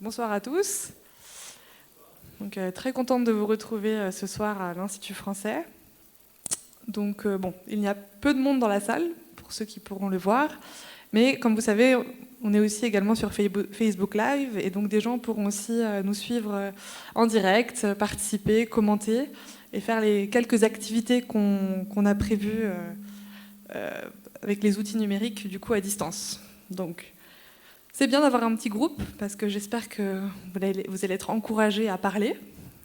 Bonsoir à tous. Donc, très contente de vous retrouver ce soir à l'Institut français. Donc, il y a peu de monde dans la salle, pour ceux qui pourront le voir. Mais comme vous savez, on est aussi également sur Facebook Live. Et donc, des gens pourront aussi nous suivre en direct, participer, commenter et faire les quelques activités qu'on a prévues avec les outils numériques, du coup, à distance. Donc, c'est bien d'avoir un petit groupe parce que j'espère que vous allez être encouragés à parler.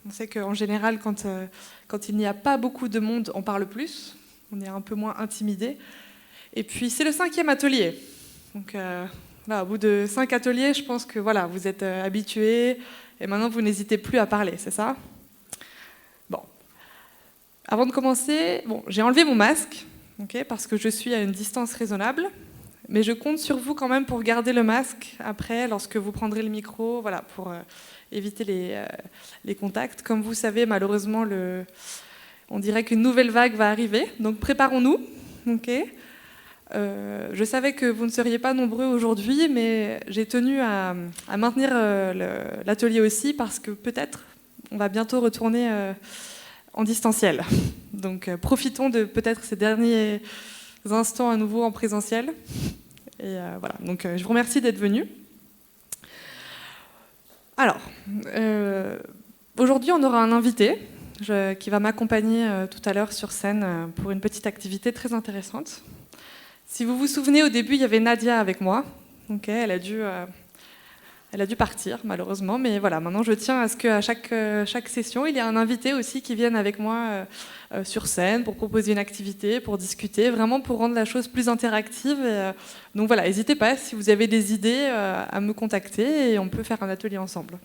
On sait qu'en général, quand il n'y a pas beaucoup de monde, on parle plus. On est un peu moins intimidé. Et puis, c'est le 5e atelier. Donc, au bout de 5 ateliers, je pense que vous êtes habitués. Et maintenant, vous n'hésitez plus à parler, c'est ça? Bon. Avant de commencer, j'ai enlevé mon masque, parce que je suis à une distance raisonnable. Mais je compte sur vous quand même pour garder le masque après, lorsque vous prendrez le micro, pour éviter les contacts. Comme vous savez, malheureusement, on dirait qu'une nouvelle vague va arriver, donc préparons-nous. Je savais que vous ne seriez pas nombreux aujourd'hui, mais j'ai tenu à maintenir l'atelier aussi, parce que peut-être on va bientôt retourner en distanciel. Donc profitons de peut-être ces derniers instants à nouveau en présentiel. Et donc je vous remercie d'être venus. Alors, aujourd'hui on aura un invité qui va m'accompagner tout à l'heure sur scène pour une petite activité très intéressante. Si vous vous souvenez, au début il y avait Nadia avec moi. Elle a dû partir malheureusement, mais maintenant je tiens à ce qu'à chaque session il y ait un invité aussi qui vienne avec moi sur scène pour proposer une activité, pour discuter, vraiment pour rendre la chose plus interactive. Donc n'hésitez pas si vous avez des idées à me contacter et on peut faire un atelier ensemble.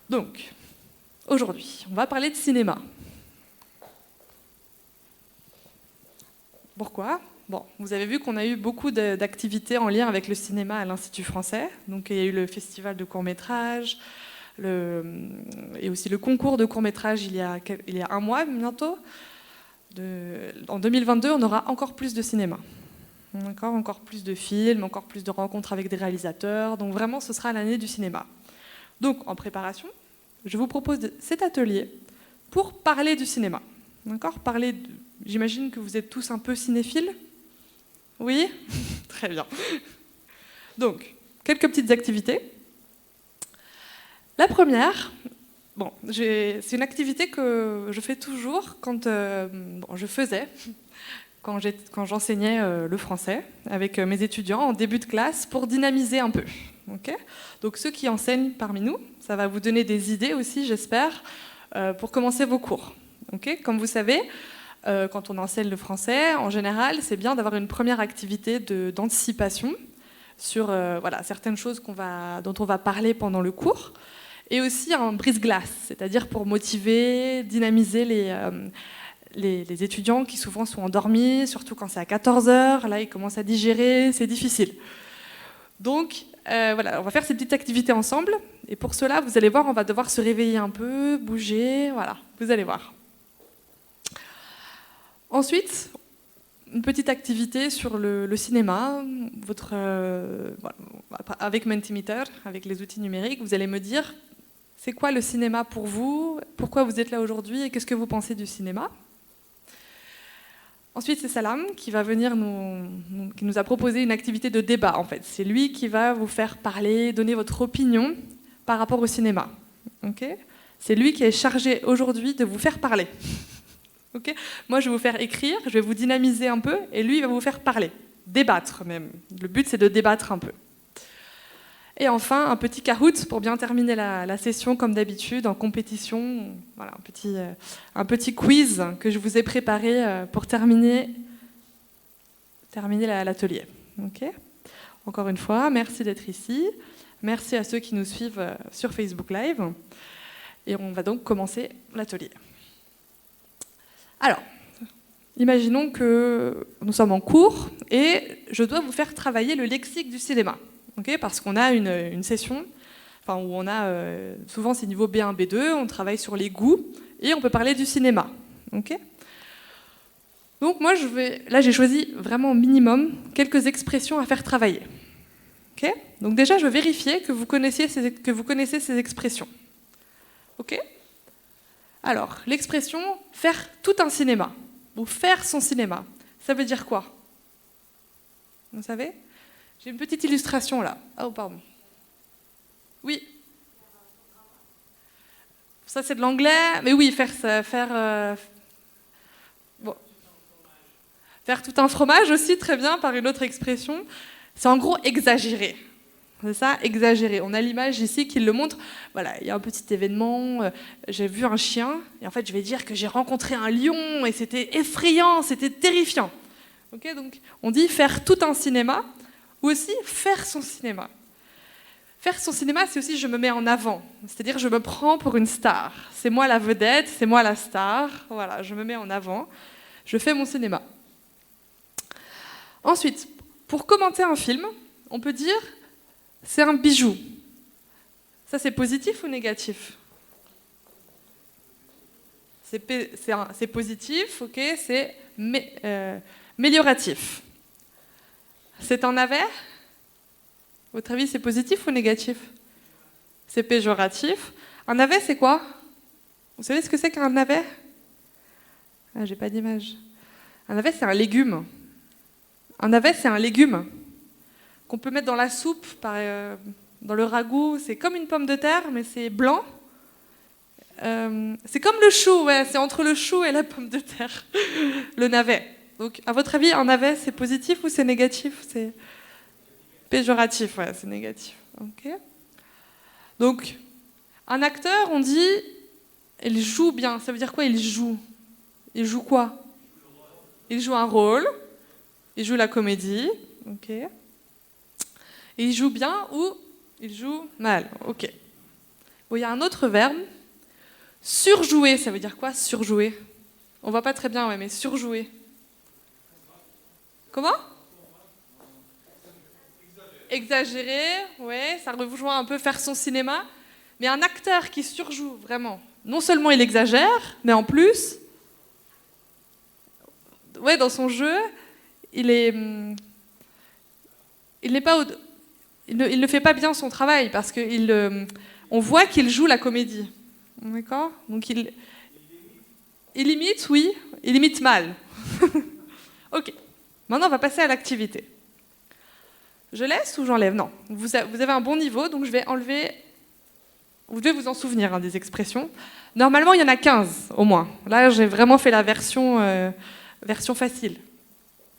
Donc aujourd'hui on va parler de cinéma. Pourquoi ? Vous avez vu qu'on a eu beaucoup d'activités en lien avec le cinéma à l'Institut français. Donc, il y a eu le festival de court-métrage, et aussi le concours de court-métrage il y a un mois bientôt. En 2022, on aura encore plus de cinéma. Encore plus de films, encore plus de rencontres avec des réalisateurs. Donc vraiment, ce sera l'année du cinéma. Donc, en préparation, je vous propose cet atelier pour parler du cinéma. J'imagine que vous êtes tous un peu cinéphiles. Oui ? Très bien. Donc, quelques petites activités. La première, c'est une activité que je fais toujours quand j'enseignais le français avec mes étudiants en début de classe pour dynamiser un peu. Donc, ceux qui enseignent parmi nous, ça va vous donner des idées aussi, j'espère, pour commencer vos cours. Comme vous savez, quand on enseigne le français, en général, c'est bien d'avoir une première activité d'anticipation sur certaines choses dont on va parler pendant le cours, et aussi un brise-glace, c'est-à-dire pour motiver, dynamiser les étudiants qui souvent sont endormis, surtout quand c'est à 14h, là ils commencent à digérer, c'est difficile. Donc on va faire ces petites activités ensemble, et pour cela, vous allez voir, on va devoir se réveiller un peu, bouger, vous allez voir. Ensuite, une petite activité sur le cinéma. Avec Mentimeter, avec les outils numériques, vous allez me dire c'est quoi le cinéma pour vous, pourquoi vous êtes là aujourd'hui et qu'est-ce que vous pensez du cinéma. Ensuite, c'est Salam qui va venir qui nous a proposé une activité de débat en fait. C'est lui qui va vous faire parler, donner votre opinion par rapport au cinéma. C'est lui qui est chargé aujourd'hui de vous faire parler. Moi, je vais vous faire écrire, je vais vous dynamiser un peu, et lui, il va vous faire parler, débattre même. Le but, c'est de débattre un peu. Et enfin, un petit Kahoot pour bien terminer la session, comme d'habitude, en compétition. Voilà, un petit quiz que je vous ai préparé pour terminer l'atelier. Encore une fois, merci d'être ici. Merci à ceux qui nous suivent sur Facebook Live. Et on va donc commencer l'atelier. Alors, imaginons que nous sommes en cours et je dois vous faire travailler le lexique du cinéma. Parce qu'on a une session où on a, souvent c'est niveau B1, B2, on travaille sur les goûts et on peut parler du cinéma. Donc moi, j'ai choisi vraiment au minimum quelques expressions à faire travailler. Ok? Donc déjà, je veux vérifier que vous connaissez ces expressions. Ok? Alors, l'expression « faire tout un cinéma » ou « faire son cinéma », ça veut dire quoi? Vous savez? J'ai une petite illustration là. Oh, pardon. Oui. Ça, c'est de l'anglais. Mais oui, bon. Faire tout un fromage aussi, très bien, par une autre expression. C'est en gros exagérer. C'est ça, exagérer. On a l'image ici qui le montre. Voilà, il y a un petit événement, j'ai vu un chien, et en fait, je vais dire que j'ai rencontré un lion, et c'était effrayant, c'était terrifiant. Ok, donc, on dit faire tout un cinéma, ou aussi faire son cinéma. Faire son cinéma, c'est aussi je me mets en avant. C'est-à-dire je me prends pour une star. C'est moi la vedette, c'est moi la star. Voilà, je me mets en avant. Je fais mon cinéma. Ensuite, pour commenter un film, on peut dire c'est un bijou. Ça, c'est positif ou négatif? C'est positif, ok, c'est mélioratif. C'est un navet? Votre avis, c'est positif ou négatif? C'est péjoratif. Un navet, c'est quoi? Vous savez ce que c'est qu'un navet? Ah, j'ai pas d'image. Un navet, c'est un légume. Un navet, c'est un légume qu'on peut mettre dans la soupe, dans le ragoût. C'est comme une pomme de terre, mais c'est blanc. C'est comme le chou, ouais, c'est entre le chou et la pomme de terre, le navet. Donc, à votre avis, un navet, c'est positif ou c'est négatif? C'est péjoratif, ouais, c'est négatif. Okay. Donc, un acteur, on dit, il joue bien. Ça veut dire quoi, il joue? Il joue quoi? Il joue un rôle. Il joue la comédie. Ok. Et il joue bien ou il joue mal. Ok. Bon, il y a un autre verbe. Surjouer, ça veut dire quoi, surjouer? On voit pas très bien, ouais, mais surjouer. Comment? Exagérer, ouais, ça rejoint un peu faire son cinéma. Mais un acteur qui surjoue vraiment, non seulement il exagère, mais en plus, ouais, dans son jeu, il ne fait pas bien son travail parce on voit qu'il joue la comédie. D'accord? Donc il imite, oui, il imite mal. Ok. Maintenant, on va passer à l'activité. Je laisse ou j'enlève? Non. Vous avez un bon niveau, donc je vais enlever. Vous devez vous en souvenir des expressions. Normalement, il y en a 15 au moins. Là, j'ai vraiment fait la version facile.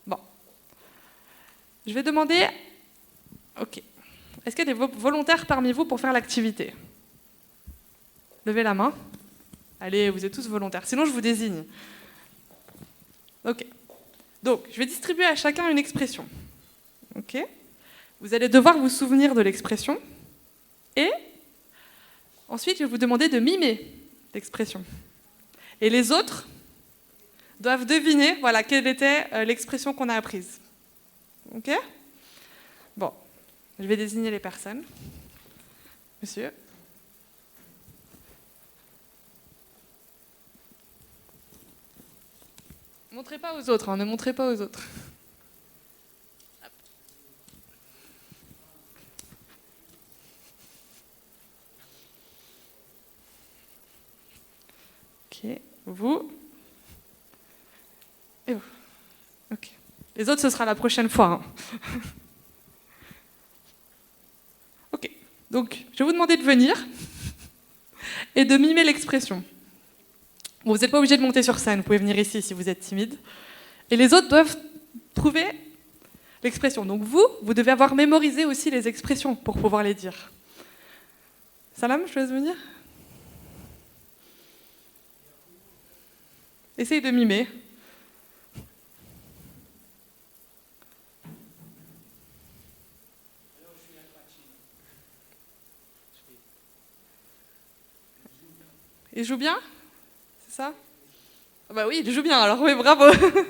Bon. Je vais demander. Ok. Est-ce qu'il y a des volontaires parmi vous pour faire l'activité? Levez la main. Allez, vous êtes tous volontaires. Sinon, je vous désigne. Ok. Donc, je vais distribuer à chacun une expression. Ok. Vous allez devoir vous souvenir de l'expression. Et ensuite, je vais vous demander de mimer l'expression. Et les autres doivent deviner, voilà, quelle était l'expression qu'on a apprise. Ok? Bon. Je vais désigner les personnes. Monsieur. Montrez pas aux autres, hein, ne montrez pas aux autres. Ok, vous. Et vous. Ok. Les autres, ce sera la prochaine fois. Hein. Ok. Donc, je vais vous demander de venir et de mimer l'expression. Bon, vous n'êtes pas obligé de monter sur scène, vous pouvez venir ici si vous êtes timide. Et les autres doivent trouver l'expression. Donc vous devez avoir mémorisé aussi les expressions pour pouvoir les dire. Salam, je te laisse venir. Essayez de mimer. Il joue bien? C'est ça? Ah bah oui, il joue bien, alors oui, bravo. Parce que je peux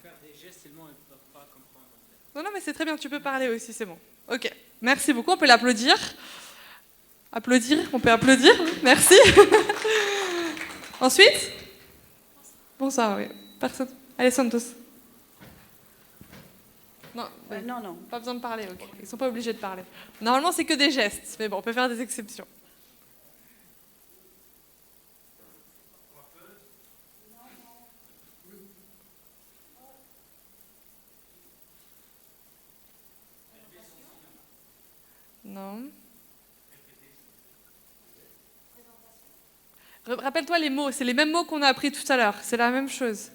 faire des gestes, seulement ils ne peuvent pas comprendre. Non, mais c'est très bien, tu peux parler aussi, c'est bon. Ok, merci beaucoup, on peut l'applaudir. Applaudir, on peut applaudir, merci. Ensuite? Bonsoir, oui. Personne. Allez, Santos. Non, Non, non. pas besoin de parler, ok. Ils ne sont pas obligés de parler. Normalement, c'est que des gestes, mais bon, on peut faire des exceptions. Non. Rappelle-toi les mots, c'est les mêmes mots qu'on a appris tout à l'heure, c'est la même chose.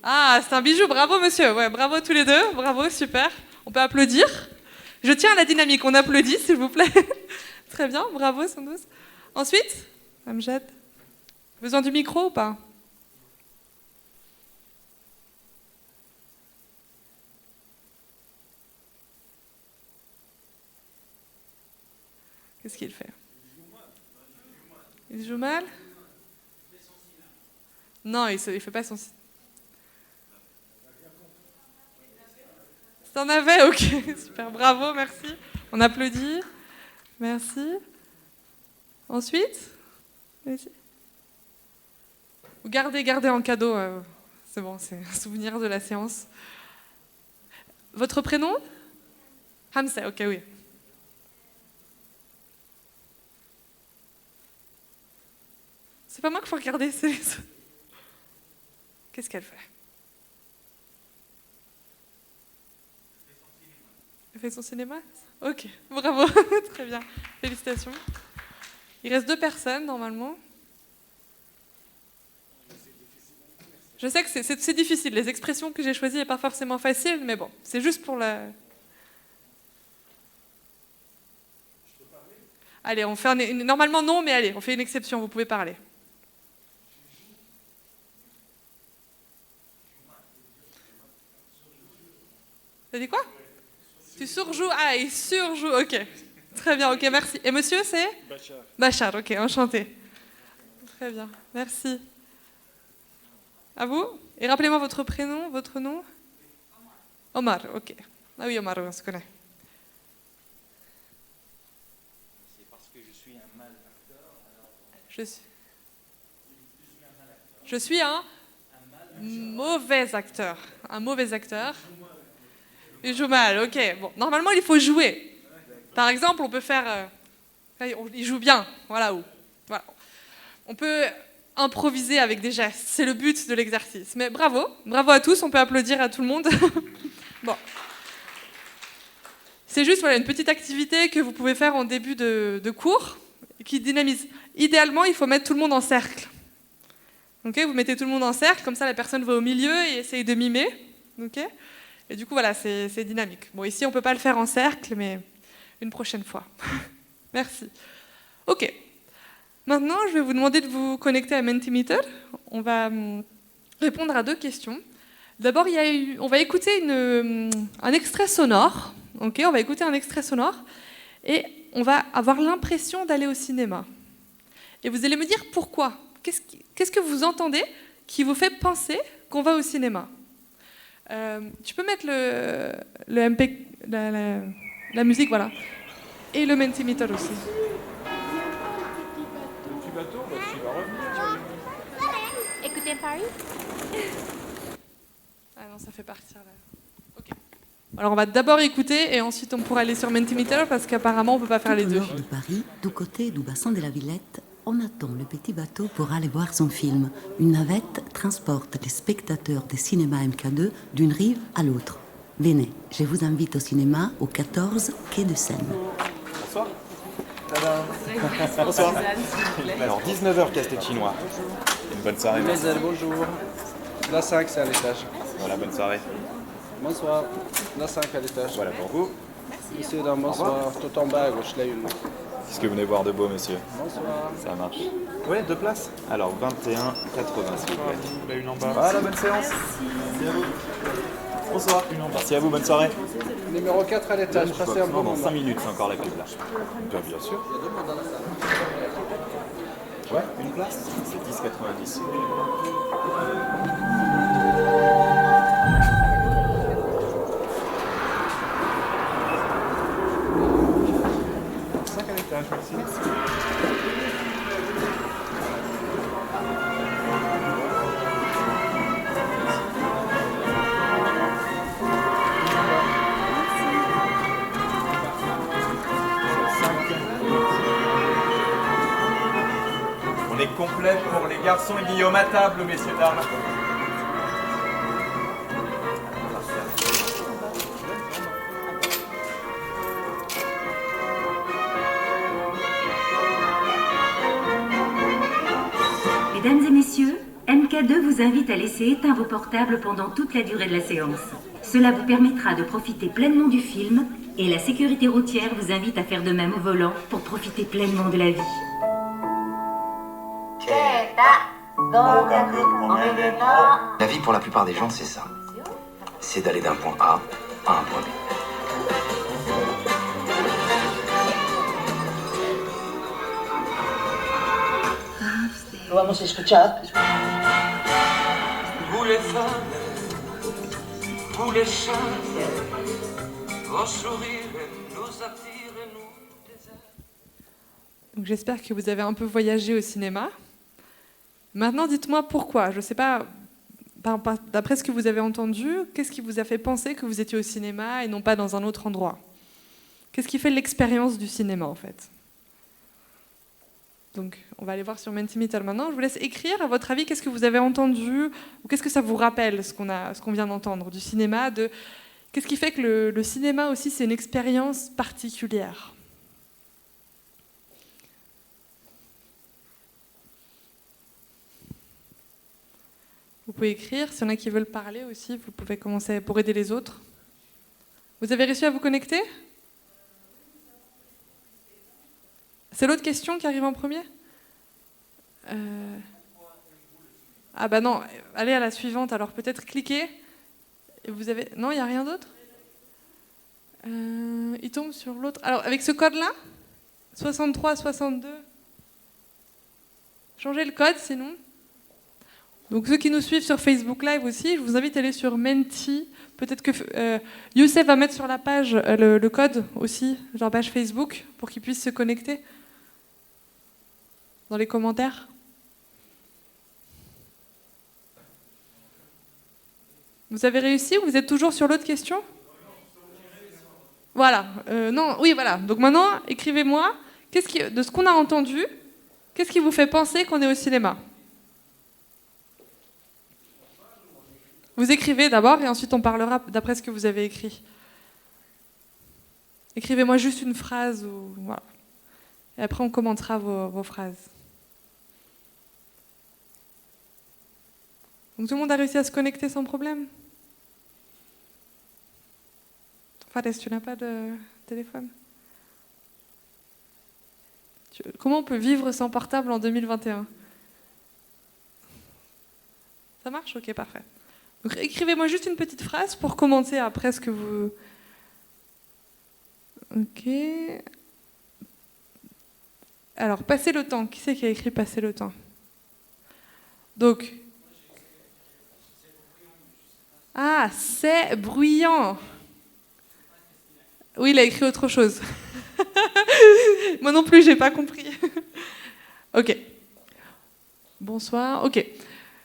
Ah, c'est un bijou, bravo monsieur, ouais, bravo tous les deux, bravo, super. On peut applaudir. Je tiens à la dynamique, on applaudit s'il vous plaît. Très bien, bravo Sandos. Ensuite, Amjad, besoin du micro ou pas? Qu'est-ce qu'il fait? Il joue mal? Non, il ne fait pas son... T'en avais? Ok, super, bravo, merci. On applaudit. Merci. Ensuite? Vous gardez en cadeau. C'est bon, c'est un souvenir de la séance. Votre prénom? Hamza, ok, oui. C'est pas moi qu'il faut regarder, c'est les autres. Qu'est-ce qu'elle fait? Elle fait son cinéma? Ok, bravo, très bien. Félicitations. Il reste 2 personnes, normalement. Je sais que c'est difficile. Les expressions que j'ai choisies n'est pas forcément facile, mais bon, c'est juste pour la... Allez, on fait normalement non, mais allez, on fait une exception, vous pouvez parler. T'as dit quoi? Tu surjoues? Ah, il surjoue, ok. Très bien, ok, merci. Et monsieur, c'est? Bachar. Bachar, ok, enchanté. Très bien, merci. À vous? Et rappelez-moi votre prénom, votre nom? Omar, ok. Ah oui, Omar, on se connaît. C'est parce que je suis un mal acteur. Je suis un mauvais acteur. Un mauvais acteur. Il joue mal, ok. Bon, normalement, il faut jouer. Par exemple, on peut faire... il joue bien, voilà. Voilà. On peut improviser avec des gestes. C'est le but de l'exercice. Mais bravo, bravo à tous. On peut applaudir à tout le monde. Bon. C'est juste une petite activité que vous pouvez faire en début de cours qui dynamise. Idéalement, il faut mettre tout le monde en cercle. Okay, vous mettez tout le monde en cercle, comme ça la personne va au milieu et essaye de mimer. Okay, et du coup, voilà, c'est dynamique. Bon, ici, on ne peut pas le faire en cercle, mais une prochaine fois. Merci. Ok. Maintenant, je vais vous demander de vous connecter à Mentimeter. On va répondre à 2 questions. D'abord, on va écouter un extrait sonore. Okay, on va écouter un extrait sonore et on va avoir l'impression d'aller au cinéma. Et vous allez me dire pourquoi. Qu'est-ce que vous entendez qui vous fait penser qu'on va au cinéma? Tu peux mettre le MP, la musique, voilà. Et le Mentimeter aussi. Le petit bateau, tu vas revenir. Écoutez Paris. Ah non, ça fait partir là. Ok. Alors on va d'abord écouter et ensuite on pourra aller sur Mentimeter parce qu'apparemment on peut pas faire les deux. Au nord de Paris, du côté du bassin de la Villette, on attend le petit bateau pour aller voir son film. Une navette transporte les spectateurs des cinémas MK2 d'une rive à l'autre. Venez, je vous invite au cinéma au 14 quai de Seine. Bonsoir. Bonsoir. Alors 19h Castel chinois. Une bonne soirée. Mademoiselle, bonjour. La 5, c'est à l'étage. Voilà, bonne soirée. Bonsoir. La 5 à l'étage. Voilà pour vous. Monsieur, dame, bonsoir. Tout en bas à gauche, là, une. Qu'est-ce que vous venez voir de beau, monsieur? Bonsoir. Ça marche. Oui, 2 places. Alors 21,80 s'il vous plaît. Vous une en bas. Voilà, bonne séance. Merci à vous. Bonsoir. Merci à vous, bonne soirée. Numéro 4 à l'étage, passez un bon Dans moment. 5 minutes, c'est encore la pub là. Bien sûr. Ouais, une place. C'est 10,90. À l'étage, merci. garçons et Guillaume à table, messieurs, dames. Mesdames et messieurs, MK2 vous invite à laisser éteint vos portables pendant toute la durée de la séance. Cela vous permettra de profiter pleinement du film et la sécurité routière vous invite à faire de même au volant pour profiter pleinement de la vie. La vie pour la plupart des gens, c'est ça. C'est d'aller d'un point A à un point B. Vamos a escuchar. Vous les femmes, vous les chats, vos sourires nous attirent et nous désirent. Donc j'espère que vous avez un peu voyagé au cinéma. Maintenant, dites-moi pourquoi. Je ne sais pas, d'après ce que vous avez entendu, qu'est-ce qui vous a fait penser que vous étiez au cinéma et non pas dans un autre endroit? Qu'est-ce qui fait l'expérience du cinéma, en fait? Donc, on va aller voir sur Mentimeter maintenant. Je vous laisse écrire, à votre avis, qu'est-ce que vous avez entendu ou qu'est-ce que ça vous rappelle, ce qu'on vient d'entendre du cinéma, qu'est-ce qui fait que le cinéma aussi, c'est une expérience particulière? Vous pouvez écrire. S'il y en a qui veulent parler aussi, vous pouvez commencer pour aider les autres. Vous avez réussi à vous connecter? C'est l'autre question qui arrive en premier? Ah bah non, allez à la suivante. Alors peut-être cliquez. Et vous avez... Non, il n'y a rien d'autre? Il tombe sur l'autre. Alors avec ce code-là, 63, 62. Changez le code sinon. Donc ceux qui nous suivent sur Facebook Live aussi, je vous invite à aller sur Menti. Peut-être que Youssef va mettre sur la page le code aussi, sur la page Facebook, pour qu'ils puissent se connecter. Dans les commentaires. Vous avez réussi ou vous êtes toujours sur l'autre question? Voilà. Non, oui, voilà. Donc maintenant, écrivez-moi, de ce qu'on a entendu, qu'est-ce qui vous fait penser qu'on est au cinéma? Vous écrivez d'abord et ensuite on parlera d'après ce que vous avez écrit. Écrivez-moi juste une phrase ou voilà. Et après on commentera vos phrases. Donc tout le monde a réussi à se connecter sans problème? Fares, tu n'as pas de téléphone? Comment on peut vivre sans portable en 2021? Ça marche? Ok, parfait. Donc écrivez-moi juste une petite phrase pour commenter après ce que vous... Ok. Alors, passer le temps. Qui c'est qui a écrit passer le temps? Donc... Ah, c'est bruyant. Oui, il a écrit autre chose. Moi non plus, j'ai pas compris. Ok. Bonsoir. Ok.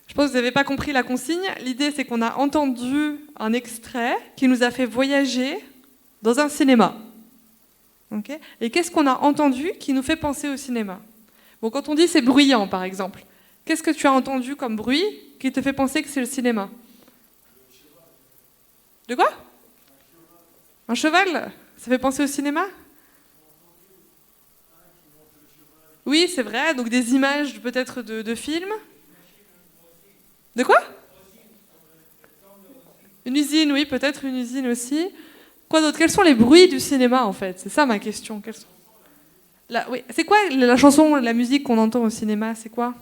Je pense que vous n'avez pas compris la consigne. L'idée, c'est qu'on a entendu un extrait qui nous a fait voyager dans un cinéma. Okay. Et qu'est-ce qu'on a entendu qui nous fait penser au cinéma? Bon, quand on dit c'est bruyant, par exemple, qu'est-ce que tu as entendu comme bruit qui te fait penser que c'est le cinéma? De quoi? Un cheval? Ça fait penser au cinéma? Oui, c'est vrai. Donc des images peut-être de films. De quoi? Une usine, oui, peut-être une usine aussi. Quoi d'autre? Quels sont les bruits du cinéma, en fait? C'est ça ma question. Oui. C'est quoi la chanson, la musique qu'on entend au cinéma? C'est quoi?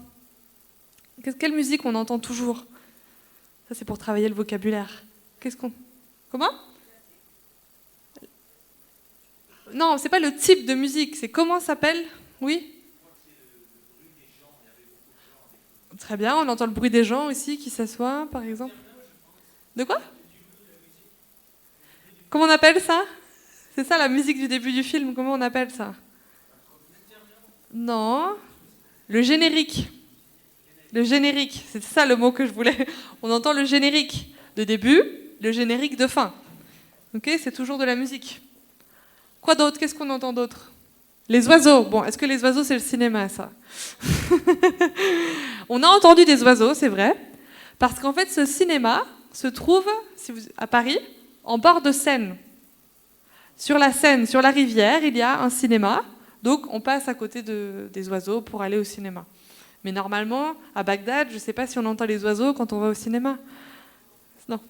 Quelle musique on entend toujours? Ça, c'est pour travailler le vocabulaire. Comment? Non, c'est pas le type de musique, c'est comment ça s'appelle? Oui? Très bien, on entend le bruit des gens aussi qui s'assoient, par exemple. De quoi? Comment on appelle ça? C'est ça la musique du début du film, comment on appelle ça? Non, le générique. Le générique, c'est ça le mot que je voulais. On entend le générique de début, le générique de fin. Ok, c'est toujours de la musique. Quoi d'autre? Qu'est-ce qu'on entend d'autre? Les oiseaux. Bon, est-ce que les oiseaux, c'est le cinéma, ça? On a entendu des oiseaux, c'est vrai, parce qu'en fait, ce cinéma se trouve à Paris, en bord de Seine. Sur la Seine, sur la rivière, il y a un cinéma, donc on passe à côté des oiseaux pour aller au cinéma. Mais normalement, à Bagdad, je ne sais pas si on entend les oiseaux quand on va au cinéma. Non.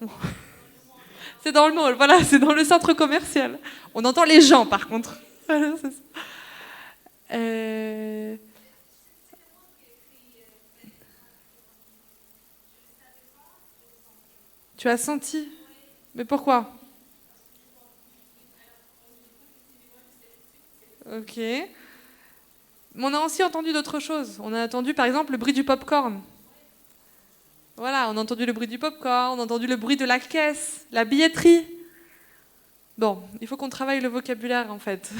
C'est dans le mall, voilà, c'est dans le centre commercial. On entend les gens, par contre. Voilà, c'est ça. Tu as senti? Mais pourquoi? Ok. Mais on a aussi entendu d'autres choses. On a entendu, par exemple, le bruit du pop-corn. Voilà, on a entendu le bruit du pop-corn, on a entendu le bruit de la caisse, la billetterie. Bon, il faut qu'on travaille le vocabulaire, en fait.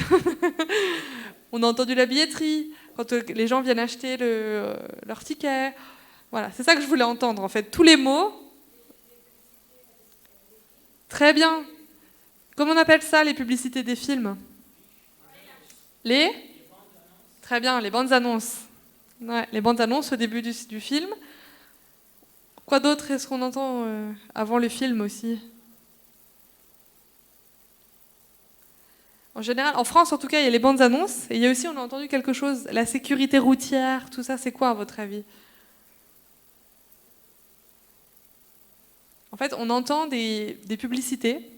On a entendu la billetterie, quand les gens viennent acheter leur ticket. Voilà, c'est ça que je voulais entendre, en fait. Tous les mots. Très bien. Comment on appelle ça, les publicités des films? Très bien, les bandes annonces. Ouais, les bandes annonces au début du film. Quoi d'autre est-ce qu'on entend avant le film aussi? En général, en France en tout cas, il y a les bandes annonces. Et il y a aussi, on a entendu quelque chose, la sécurité routière, tout ça, c'est quoi à votre avis? En fait, on entend des publicités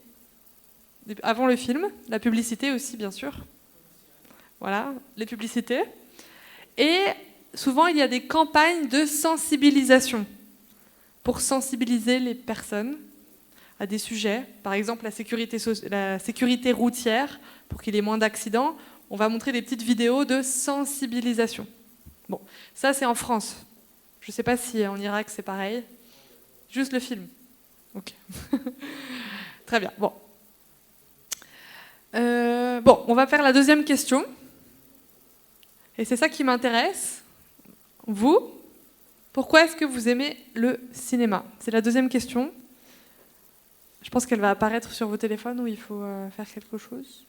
avant le film, la publicité aussi, bien sûr. Voilà, les publicités. Et souvent, il y a des campagnes de sensibilisation pour sensibiliser les personnes à des sujets. Par exemple, la sécurité routière, pour qu'il y ait moins d'accidents. On va montrer des petites vidéos de sensibilisation. Bon, ça, c'est en France. Je ne sais pas si en Irak, c'est pareil. Juste le film. Ok. Très bien. Bon. On va faire la deuxième question. Et c'est ça qui m'intéresse. Vous, pourquoi est-ce que vous aimez le cinéma? C'est la deuxième question. Je pense qu'elle va apparaître sur vos téléphones où il faut faire quelque chose.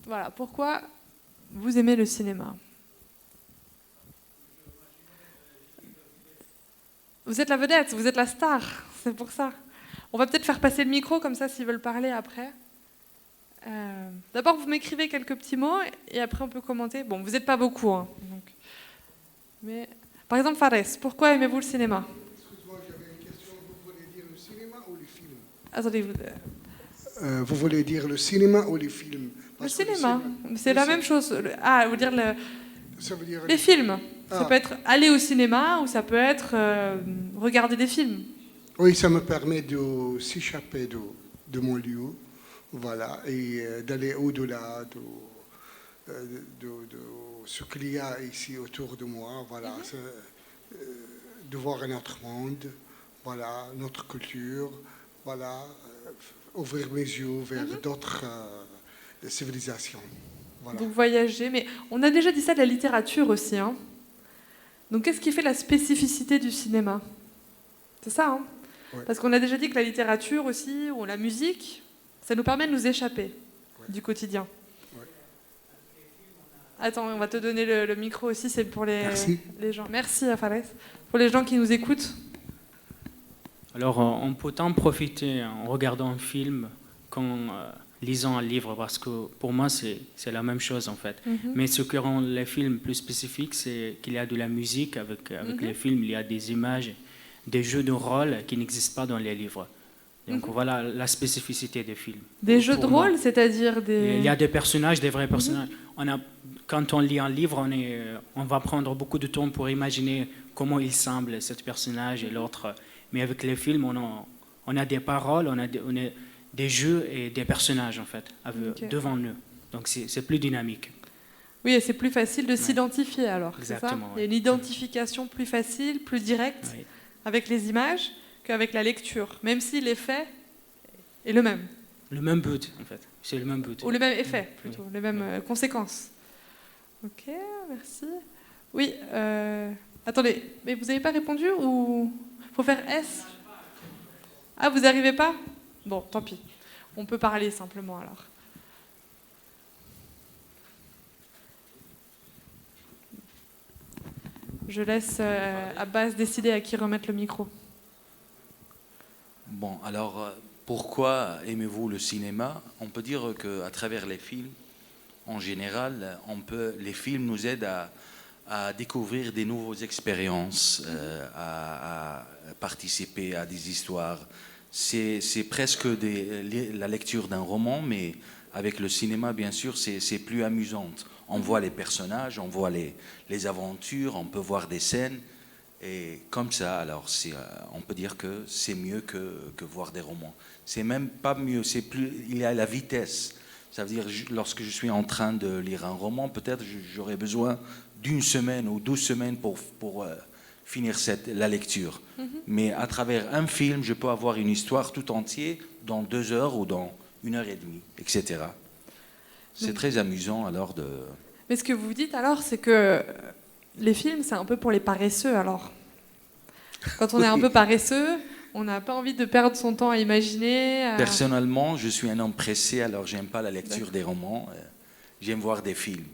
Voilà, pourquoi vous aimez le cinéma? Vous êtes la vedette, vous êtes la star, c'est pour ça. On va peut-être faire passer le micro, comme ça, s'ils veulent parler après. D'abord, vous m'écrivez quelques petits mots, et après, on peut commenter. Bon, vous n'êtes pas beaucoup, hein, donc. Mais, par exemple, Fares, pourquoi aimez-vous le cinéma? Excuse-moi, j'avais une question. Vous voulez dire le cinéma ou les films? Attendez, vous voulez dire le cinéma ou les films? Le cinéma, c'est la même chose. Ah, vous dire ça veut dire les films. Ça peut être aller au cinéma ou ça peut être regarder des films. Oui, ça me permet de s'échapper de mon lieu, voilà, et d'aller au-delà de ce qu'il y a ici autour de moi, voilà, de voir un autre monde, voilà, notre culture, voilà, ouvrir mes yeux vers d'autres civilisations. Voilà. Donc voyager, mais on a déjà dit ça de la littérature aussi, hein. Donc qu'est-ce qui fait la spécificité du cinéma? C'est ça, hein? Ouais. Parce qu'on a déjà dit que la littérature aussi, ou la musique, ça nous permet de nous échapper du quotidien. Ouais. Attends, on va te donner le micro aussi, c'est pour les gens. Merci, Fares. Pour les gens qui nous écoutent. Alors, on peut en profiter en regardant un film qu'en lisant un livre, parce que pour moi, c'est la même chose, en fait. Mais ce qui rend les films plus spécifiques, c'est qu'il y a de la musique. Avec les films, il y a des images, des jeux de rôle qui n'existent pas dans les livres. Donc voilà la spécificité des films. Des jeux de rôle, c'est-à-dire des... Il y a des personnages, des vrais personnages. Quand on lit un livre, on va prendre beaucoup de temps pour imaginer comment il semble, ce personnage et l'autre. Mais avec les films, on a des paroles, on a des jeux et des personnages, en fait, devant nous. Donc c'est plus dynamique. Oui, et c'est plus facile de s'identifier, alors. Exactement. Il y a une identification plus facile, plus directe, avec les images qu'avec la lecture, même si l'effet est le même. Le même but, en fait. C'est le même but. Ou le même effet, plutôt, les mêmes conséquences. Ok, merci. Oui, attendez, mais vous n'avez pas répondu ou il faut faire S? Ah, vous n'arrivez pas? Bon, tant pis. on peut parler simplement alors. Je laisse Abbas décider à qui remettre le micro. Bon, alors, pourquoi aimez-vous le cinéma? On peut dire qu'à travers les films, en général, les films nous aident à découvrir des nouvelles expériences, à participer à des histoires. C'est presque la lecture d'un roman, mais avec le cinéma, bien sûr, c'est plus amusant. On voit les personnages, on voit les aventures, on peut voir des scènes. Et comme ça, alors, on peut dire que c'est mieux que voir des romans. C'est même pas mieux, il y a la vitesse. Ça veut dire, lorsque je suis en train de lire un roman, peut-être j'aurais besoin d'1 semaine ou 12 semaines pour finir la lecture. Mais à travers un film, je peux avoir une histoire tout entière dans 2 heures ou dans 1h30, etc. C'est très amusant alors de... Mais ce que vous dites alors, c'est que les films, c'est un peu pour les paresseux alors. Quand on est un peu paresseux, on n'a pas envie de perdre son temps à imaginer. Personnellement, je suis un homme pressé, alors j'aime pas la lecture des romans. J'aime voir des films.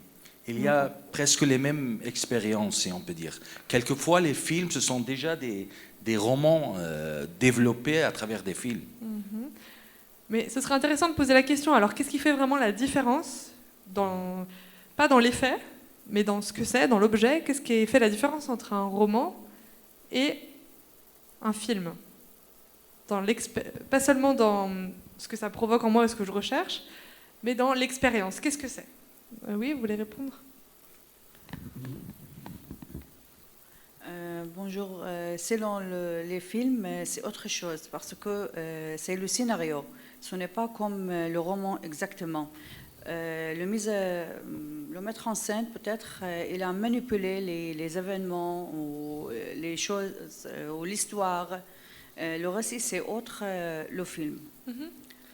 Il y a presque les mêmes expériences, si on peut dire. Quelquefois, les films, ce sont déjà des romans développés à travers des films. Mais ce serait intéressant de poser la question. Alors, qu'est-ce qui fait vraiment la différence, pas dans les faits, mais dans ce que c'est, dans l'objet? Qu'est-ce qui fait la différence entre un roman et un film? Pas seulement dans ce que ça provoque en moi et ce que je recherche, mais dans l'expérience. Qu'est-ce que c'est? Oui, vous voulez répondre? Bonjour. Selon les films, c'est autre chose parce que c'est le scénario. Ce n'est pas comme le roman exactement. Le metteur en scène, peut-être, il a manipulé les événements ou les choses ou l'histoire. Le récit, c'est autre, le film.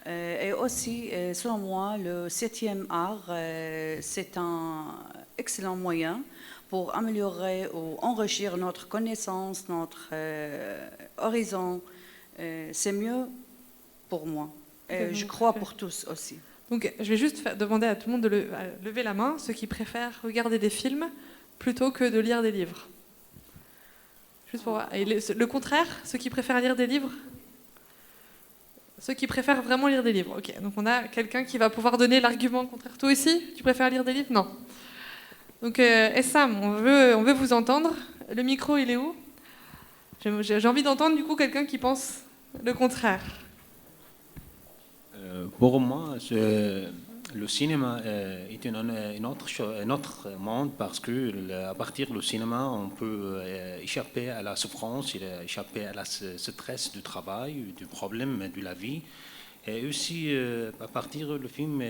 Et aussi, selon moi, le 7e art, c'est un excellent moyen pour améliorer ou enrichir notre connaissance, notre horizon. C'est mieux pour moi. Et je crois pour tous aussi. Donc, je vais juste demander à tout le monde de lever la main, ceux qui préfèrent regarder des films plutôt que de lire des livres. Juste pour voir. Et le contraire, ceux qui préfèrent lire des livres? Ceux qui préfèrent vraiment lire des livres. Ok, donc on a quelqu'un qui va pouvoir donner l'argument contraire. Toi aussi, tu préfères lire des livres? Non. Donc, Essam, on veut vous entendre. Le micro, il est où? J'ai envie d'entendre du coup quelqu'un qui pense le contraire. Pour moi, le cinéma est un autre monde parce qu'à partir du cinéma, on peut échapper à la souffrance, échapper à la stress du travail, du problème de la vie. Et aussi, à partir du film,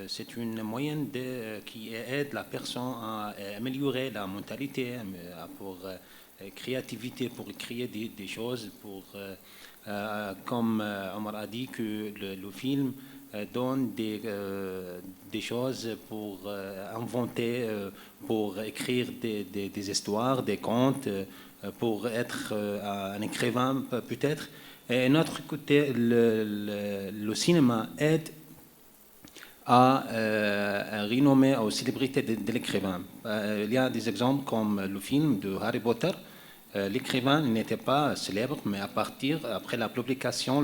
c'est une moyenne qui aide la personne à améliorer la mentalité, pour créativité, pour créer des choses, comme Omar a dit, que le film donne des choses pour inventer, pour écrire des histoires, des contes, pour être un écrivain peut-être. Et d'un autre côté, le cinéma aide à renommer aux célébrités de l'écrivain. Il y a des exemples comme le film de Harry Potter. L'écrivain n'était pas célèbre, mais après la publication,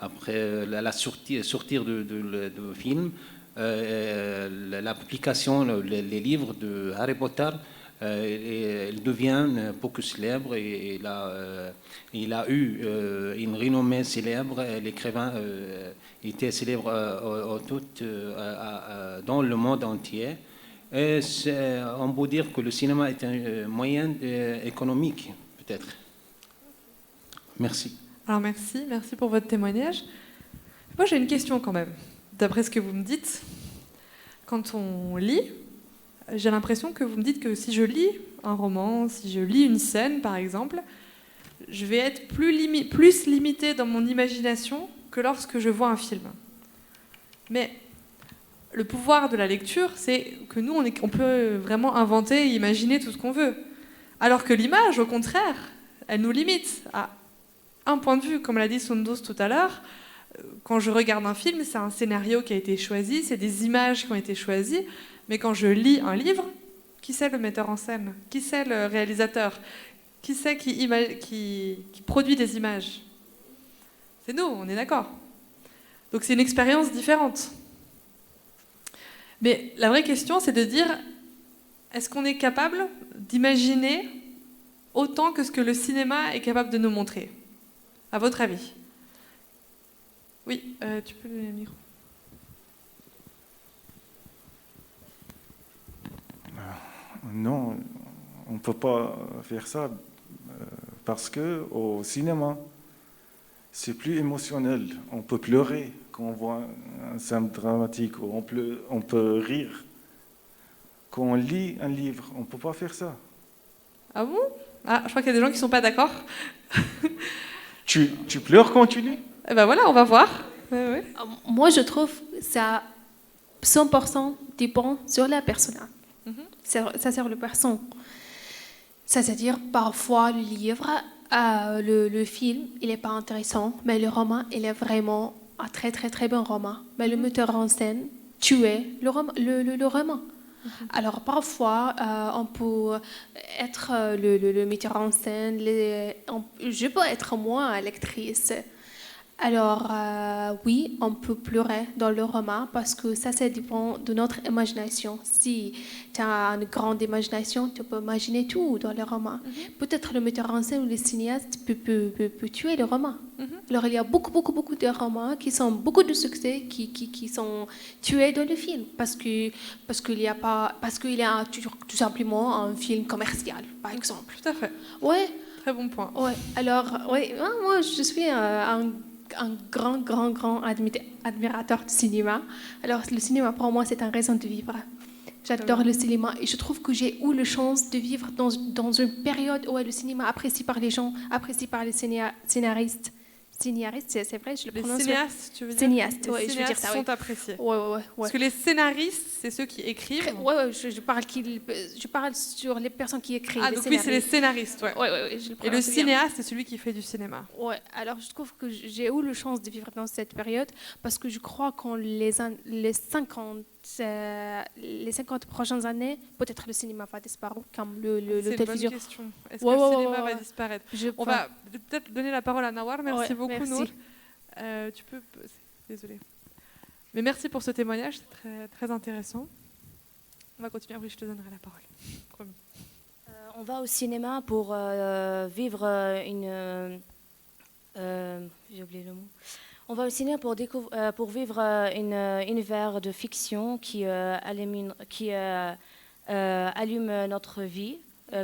après la sortie du film, la publication, les livres de Harry Potter, il devient beaucoup célèbre et il a eu une renommée célèbre. L'écrivain était célèbre dans le monde entier. Et on peut dire que le cinéma est un moyen économique, peut-être. Merci. Alors merci pour votre témoignage. Moi j'ai une question quand même. D'après ce que vous me dites, quand on lit, j'ai l'impression que vous me dites que si je lis un roman, si je lis une scène par exemple, je vais être plus limitée dans mon imagination que lorsque je vois un film. Mais le pouvoir de la lecture, c'est que nous, on peut vraiment inventer et imaginer tout ce qu'on veut. Alors que l'image, au contraire, elle nous limite à un point de vue. Comme l'a dit Sundos tout à l'heure, Quand je regarde un film, c'est un scénario qui a été choisi, c'est des images qui ont été choisies, mais quand je lis un livre, qui c'est le metteur en scène? Qui c'est le réalisateur? Qui c'est qui produit des images? C'est nous, on est d'accord. Donc c'est une expérience différente. Mais la vraie question, c'est de dire, est-ce qu'on est capable d'imaginer autant que ce que le cinéma est capable de nous montrer? À votre avis? Oui, tu peux donner le micro. Non, on ne peut pas faire ça parce qu'au cinéma, c'est plus émotionnel. On peut pleurer quand on voit un scène dramatique, ou on peut rire. Quand on lit un livre, on ne peut pas faire ça. Ah bon? Ah, je crois qu'il y a des gens qui ne sont pas d'accord. Tu pleures quand tu lis? Eh ben voilà, on va voir. Ouais. Moi, je trouve que ça 100% dépend sur la personne. Ça sert le personne. C'est-à-dire, parfois, le livre, le film, il n'est pas intéressant, mais le roman, il est vraiment un très, très, très bon roman. Mais le metteur en scène tuait le roman. Alors, parfois, on peut être le metteur en scène, je peux être moi, l'actrice. Alors, oui, on peut pleurer dans le roman parce que ça dépend de notre imagination. Si tu as une grande imagination, tu peux imaginer tout dans le roman. Peut-être le metteur en scène ou le cinéaste peut tuer le roman. Alors, il y a beaucoup de romans qui sont beaucoup de succès qui sont tués dans le film parce qu'il y a tout simplement un film commercial, par exemple. Tout à fait. Ouais. Très bon point. Ouais. Alors, ouais, moi, je suis un grand admirateur du cinéma. Alors, le cinéma, pour moi, c'est une raison de vivre. J'adore le cinéma et je trouve que j'ai eu la chance de vivre dans une période où le cinéma apprécié par les gens, apprécié par les scénaristes. Cinéastes, c'est vrai, je le prononce. Les cinéastes, tu veux dire? Cinéastes, les cinéastes sont appréciés. Ouais. Parce que les scénaristes, c'est ceux qui écrivent. Ouais, je parle sur les personnes qui écrivent. Ah, donc oui, c'est les scénaristes, ouais. Ouais, et le cinéaste, c'est celui qui fait du cinéma. Ouais, alors je trouve que j'ai eu la chance de vivre dans cette période parce que je crois qu'en les 50 prochaines années, peut-être le cinéma va disparaître comme le télévision. C'est une bonne question. Est-ce que le cinéma va disparaître? On va peut-être donner la parole à Nawar. Merci beaucoup, Nour. Tu peux... Désolée. Mais merci pour ce témoignage, c'est très, très intéressant. On va continuer, après je te donnerai la parole. Promis. On va au cinéma pour vivre une... j'ai oublié le mot. On va au cinéma pour vivre un univers de fiction qui allume notre vie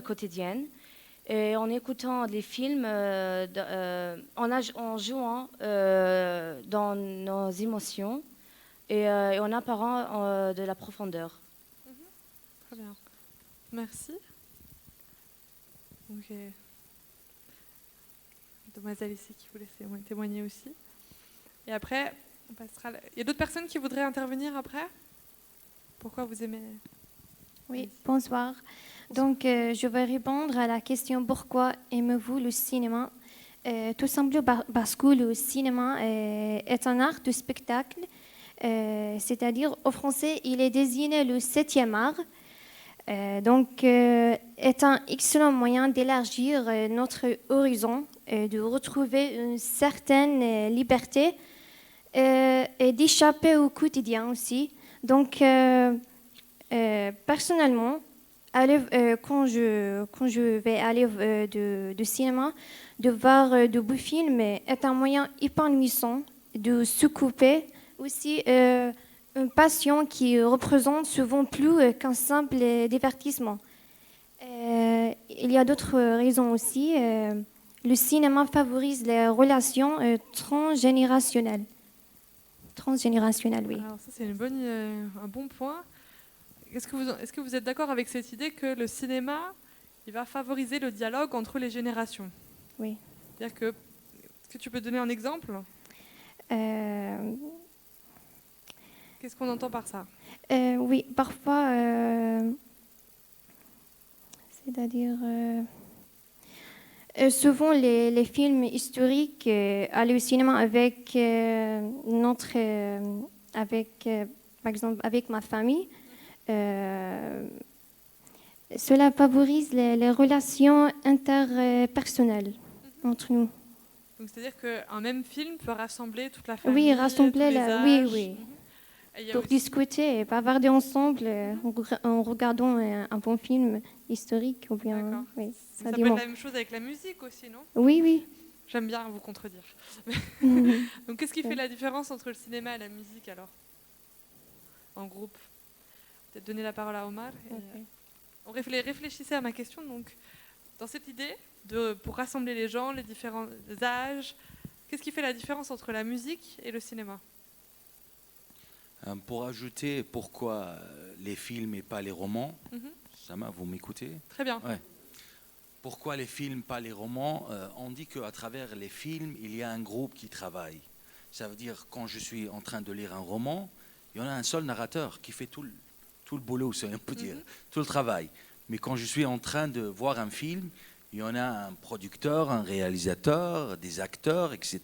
quotidienne. Et en écoutant les films, en jouant dans nos émotions et en apparent de la profondeur. Très bien. Merci. Ok. Demoiselle ici qui voulait témoigner aussi. Et après, on passera... Il y a d'autres personnes qui voudraient intervenir après? Pourquoi vous aimez? Oui, bonsoir. Donc, je vais répondre à la question pourquoi aimez-vous le cinéma? Tout simplement parce que le cinéma est un art de spectacle, c'est-à-dire au français, il est désigné le 7e art. Donc, est un excellent moyen d'élargir notre horizon, de retrouver une certaine liberté et d'échapper au quotidien aussi. Donc, personnellement, quand je vais aller de cinéma, de voir de beaux films est un moyen épanouissant de se couper. Aussi, une passion qui représente souvent plus qu'un simple divertissement. Il y a d'autres raisons aussi. Le cinéma favorise les relations transgénérationnelles. Transgénérationnelles, oui. Alors ça, c'est un bon point. Est-ce que vous êtes d'accord avec cette idée que le cinéma, il va favoriser le dialogue entre les générations? Oui. C'est-à-dire que, est-ce que tu peux donner un exemple? Qu'est-ce qu'on entend par ça? Oui, parfois, c'est-à-dire, Souvent, les films historiques, aller au cinéma avec par exemple, avec ma famille, cela favorise les relations interpersonnelles entre nous. Donc c'est-à-dire qu'un même film peut rassembler toute la famille, Oui, rassembler tous les oui, âges. oui. Et il y a Pour aussi- discuter et bavarder ensemble en regardant un bon film historique ou bien. D'accord. Oui, Ça peut être dépend. la même chose avec la musique aussi, non? Oui, oui. J'aime bien vous contredire. Donc qu'est-ce qui fait la différence entre le cinéma et la musique alors? En groupe. Peut-être donner la parole à Omar. On réfléchissait à ma question. Donc, dans cette idée, pour rassembler les gens, les différents âges, qu'est-ce qui fait la différence entre la musique et le cinéma? Pour ajouter pourquoi les films et pas les romans, Mhm. Sama, vous m'écoutez? Très bien. Ouais. Pourquoi les films, pas les romans? On dit qu'à travers les films, il y a un groupe qui travaille. Ça veut dire, quand je suis en train de lire un roman, il y en a un seul narrateur qui fait tout le boulot, on peut dire, tout le travail. Mais quand je suis en train de voir un film, il y en a un producteur, un réalisateur, des acteurs, etc.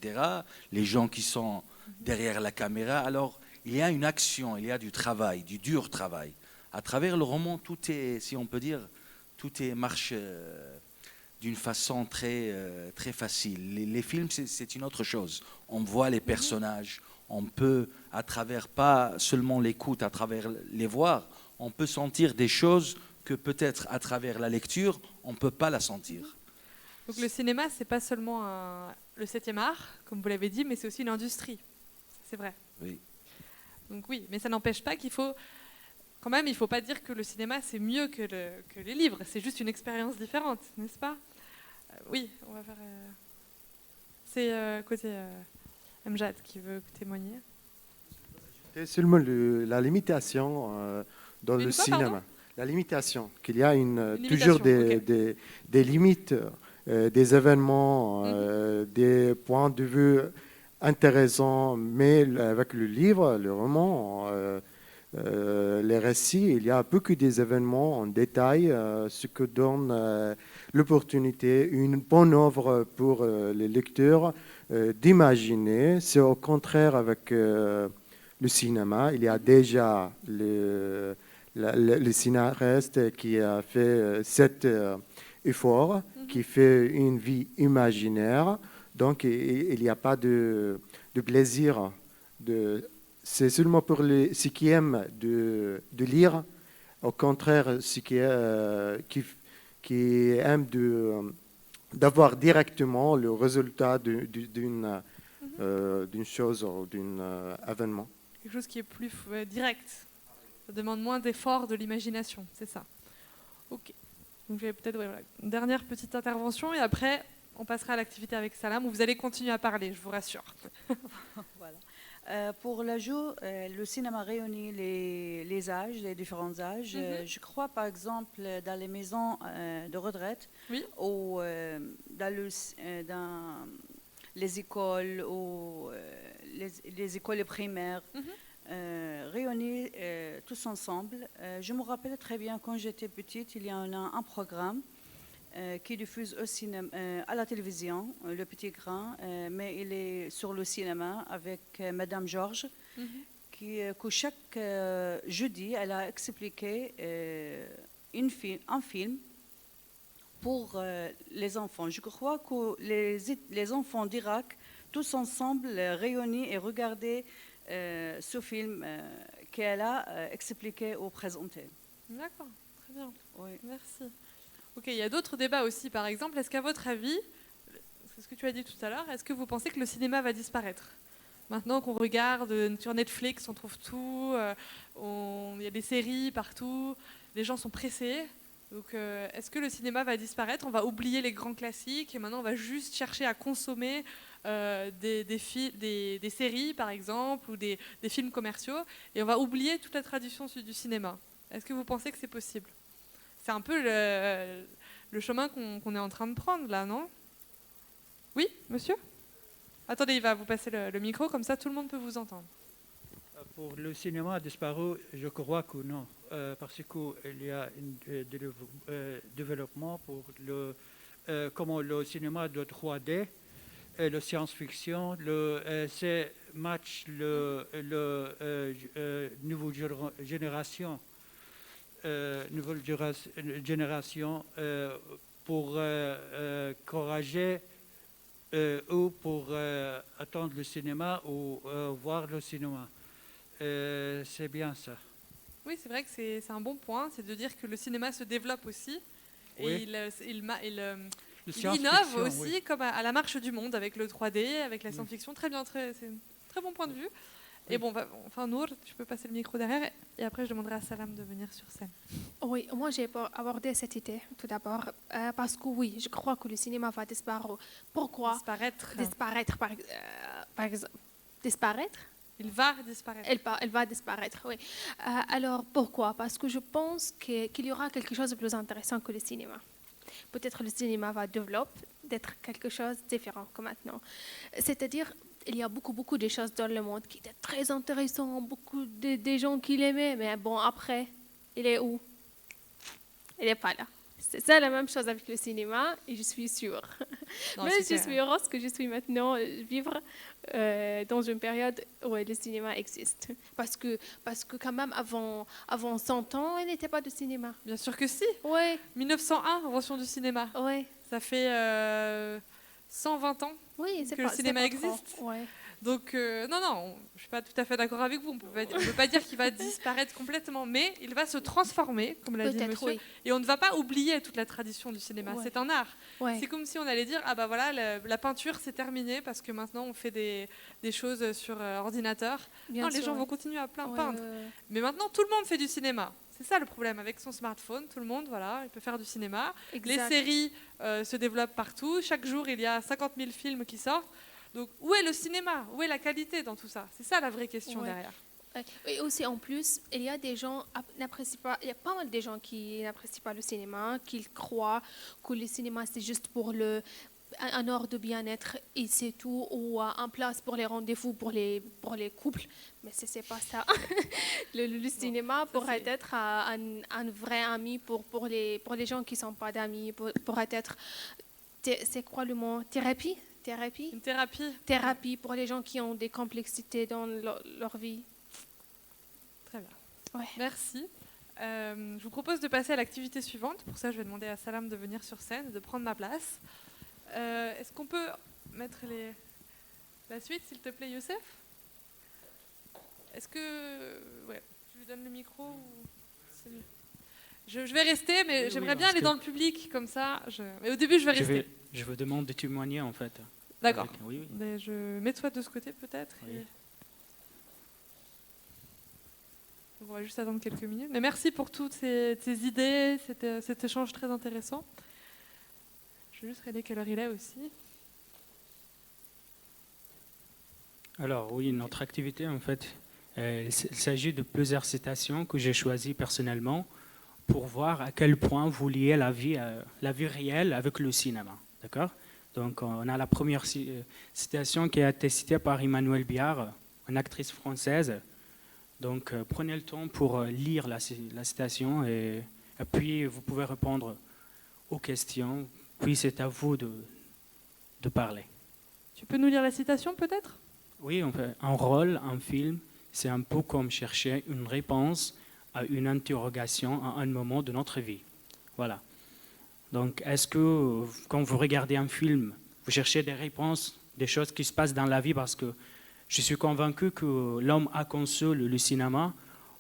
Les gens qui sont derrière la caméra. Alors, il y a une action, il y a du travail, du dur travail. À travers le roman, tout est, si on peut dire, marche d'une façon très facile. Les films, c'est une autre chose. On voit les personnages, on peut, à travers pas seulement l'écoute, à travers les voir, on peut sentir des choses que peut-être à travers la lecture, on ne peut pas la sentir. Donc le cinéma, c'est pas seulement le 7e art, comme vous l'avez dit, mais c'est aussi une industrie. C'est vrai. Oui. Donc oui, mais ça n'empêche pas qu'il faut... Quand même, il ne faut pas dire que le cinéma, c'est mieux que les livres. C'est juste une expérience différente, n'est-ce pas? Oui, on va faire... C'est côté Amjad qui veut témoigner. C'est seulement la limitation dans le cinéma. Pardon? La limitation, qu'il y a Limitation, toujours des limites, des événements, des points de vue intéressants, mais avec le livre, le roman, les récits, il y a peu que des événements en détail, ce que donne l'opportunité, une bonne œuvre pour les lecteurs d'imaginer. C'est au contraire avec le cinéma, il y a déjà le scénariste qui a fait cet effort, qui fait une vie imaginaire. Donc, il n'y a pas de plaisir. C'est seulement pour ceux qui aiment de lire. Au contraire, ceux qui aiment d'avoir directement le résultat d'une chose ou d'un événement. Quelque chose qui est plus direct. Ça demande moins d'efforts de l'imagination, c'est ça. Ok. Donc j'ai peut-être une dernière petite intervention et après on passera à l'activité avec Salam où vous allez continuer à parler, je vous rassure. Voilà. Pour l'ajout, le cinéma réunit les âges, les différents âges. Je crois par exemple dans les maisons de retraite ou dans les écoles ou les écoles primaires. Réunis tous ensemble. Je me rappelle très bien quand j'étais petite, il y a un programme qui diffuse au cinéma, à la télévision, Le Petit Grain, mais il est sur le cinéma avec Madame Georges, que chaque jeudi, elle a expliqué un film pour les enfants. Je crois que les enfants d'Irak, tous ensemble, réunis et regardaient ce film qu'elle a expliqué ou présenté. D'accord, très bien. Oui. Merci. Ok, il y a d'autres débats aussi. Par exemple, est-ce qu'à votre avis, c'est ce que tu as dit tout à l'heure, est-ce que vous pensez que le cinéma va disparaître? Maintenant qu'on regarde sur Netflix, on trouve tout, il y a des séries partout, les gens sont pressés. Donc, est-ce que le cinéma va disparaître? On va oublier les grands classiques et maintenant on va juste chercher à consommer des séries, par exemple, ou des films commerciaux, et on va oublier toute la tradition du cinéma. Est-ce que vous pensez que c'est possible? C'est un peu le chemin qu'on est en train de prendre, là, non? Oui, monsieur? Attendez, il va vous passer le micro, comme ça tout le monde peut vous entendre. Pour le cinéma disparu, je crois que non, parce qu'il y a un développement pour comme le cinéma de 3D, le science-fiction, c'est match nouvelle génération pour encourager ou pour attendre le cinéma ou voir le cinéma. C'est bien ça. Oui, c'est vrai que c'est un bon point, c'est de dire que le cinéma se développe aussi et Oui. il science-fiction, innove aussi, oui. comme à la marche du monde, avec le 3D, avec la science-fiction. Très bien, c'est un très bon point de vue. Et bon, enfin, Nour, tu peux passer le micro derrière, et après je demanderai à Salam de venir sur scène. Oui, moi j'ai abordé cette idée tout d'abord parce que oui, je crois que le cinéma va disparaître. Pourquoi Disparaître. Disparaître, par exemple. Disparaître. Il va disparaître. Elle va disparaître, oui. Alors pourquoi? Parce que je pense qu'il y aura quelque chose de plus intéressant que le cinéma. Peut-être le cinéma va développer d'être quelque chose de différent que maintenant. C'est-à-dire, il y a beaucoup de choses dans le monde qui étaient très intéressantes, beaucoup de gens qui l'aimaient, mais bon, après, il est où? Il n'est pas là. C'est ça la même chose avec le cinéma, et je suis sûre. Non, mais c'est je suis heureuse que je suis maintenant vivre dans une période où le cinéma existe. Parce que quand même, avant 100 ans, il n'était pas de cinéma. Bien sûr que si. Oui. 1901, invention du cinéma. Oui. Ça fait 120 ans que le cinéma existe. Ouais. Donc, non, je ne suis pas tout à fait d'accord avec vous. On ne peut pas dire qu'il va disparaître complètement, mais il va se transformer, comme l'a dit monsieur. Oui. Et on ne va pas oublier toute la tradition du cinéma. Ouais. C'est un art. Ouais. C'est comme si on allait dire, ah bah voilà, la peinture c'est terminé parce que maintenant on fait des choses sur ordinateur. Bien non, les sûr, gens ouais. vont continuer à peindre. Ouais. Mais maintenant tout le monde fait du cinéma. C'est ça le problème avec son smartphone. Tout le monde, voilà, il peut faire du cinéma. Exact. Les séries se développent partout. Chaque jour, il y a 50 000 films qui sortent. Donc, où est le cinéma? Où est la qualité dans tout ça? C'est ça la vraie question derrière. Et aussi, en plus, il y a des gens n'apprécient pas. Il y a pas mal de gens qui n'apprécient pas le cinéma, qui croient que le cinéma c'est juste pour un heure de bien-être et c'est tout, ou un place pour les rendez-vous pour les couples. Mais c'est pas ça. le cinéma pourrait être un vrai ami pour les gens qui sont pas d'amis. Pourrait être, c'est quoi le mot? Thérapie. Une thérapie. Thérapie pour les gens qui ont des complexités dans leur vie. Très bien. Ouais. Merci. Je vous propose de passer à l'activité suivante. Pour ça, je vais demander à Salam de venir sur scène et de prendre ma place. Est-ce qu'on peut mettre la suite, s'il te plaît, Youssef? Est-ce que... Ouais, tu lui donnes le micro ou... Je vais rester, mais j'aimerais bien aller dans le public, comme ça. Mais au début, je vais rester. Je vous demande de témoigner, en fait. D'accord. Oui. Mais mets-toi de ce côté, peut-être. Oui. On va juste attendre quelques minutes. Mais merci pour toutes ces idées, cet échange très intéressant. Je vais juste regarder quelle heure il est aussi. Alors, oui, notre activité, en fait, il s'agit de plusieurs citations que j'ai choisies personnellement pour voir à quel point vous liez la vie réelle avec le cinéma. D'accord? Donc, on a la première citation qui a été citée par Emmanuelle Biard, une actrice française. Donc, prenez le temps pour lire la citation et puis vous pouvez répondre aux questions. Puis, c'est à vous de parler. Tu peux nous lire la citation, peut-être? Oui, un rôle, un film, c'est un peu comme chercher une réponse à une interrogation à un moment de notre vie. Voilà. Donc, est-ce que quand vous regardez un film, vous cherchez des réponses, des choses qui se passent dans la vie? Parce que je suis convaincu que l'homme a conçu le cinéma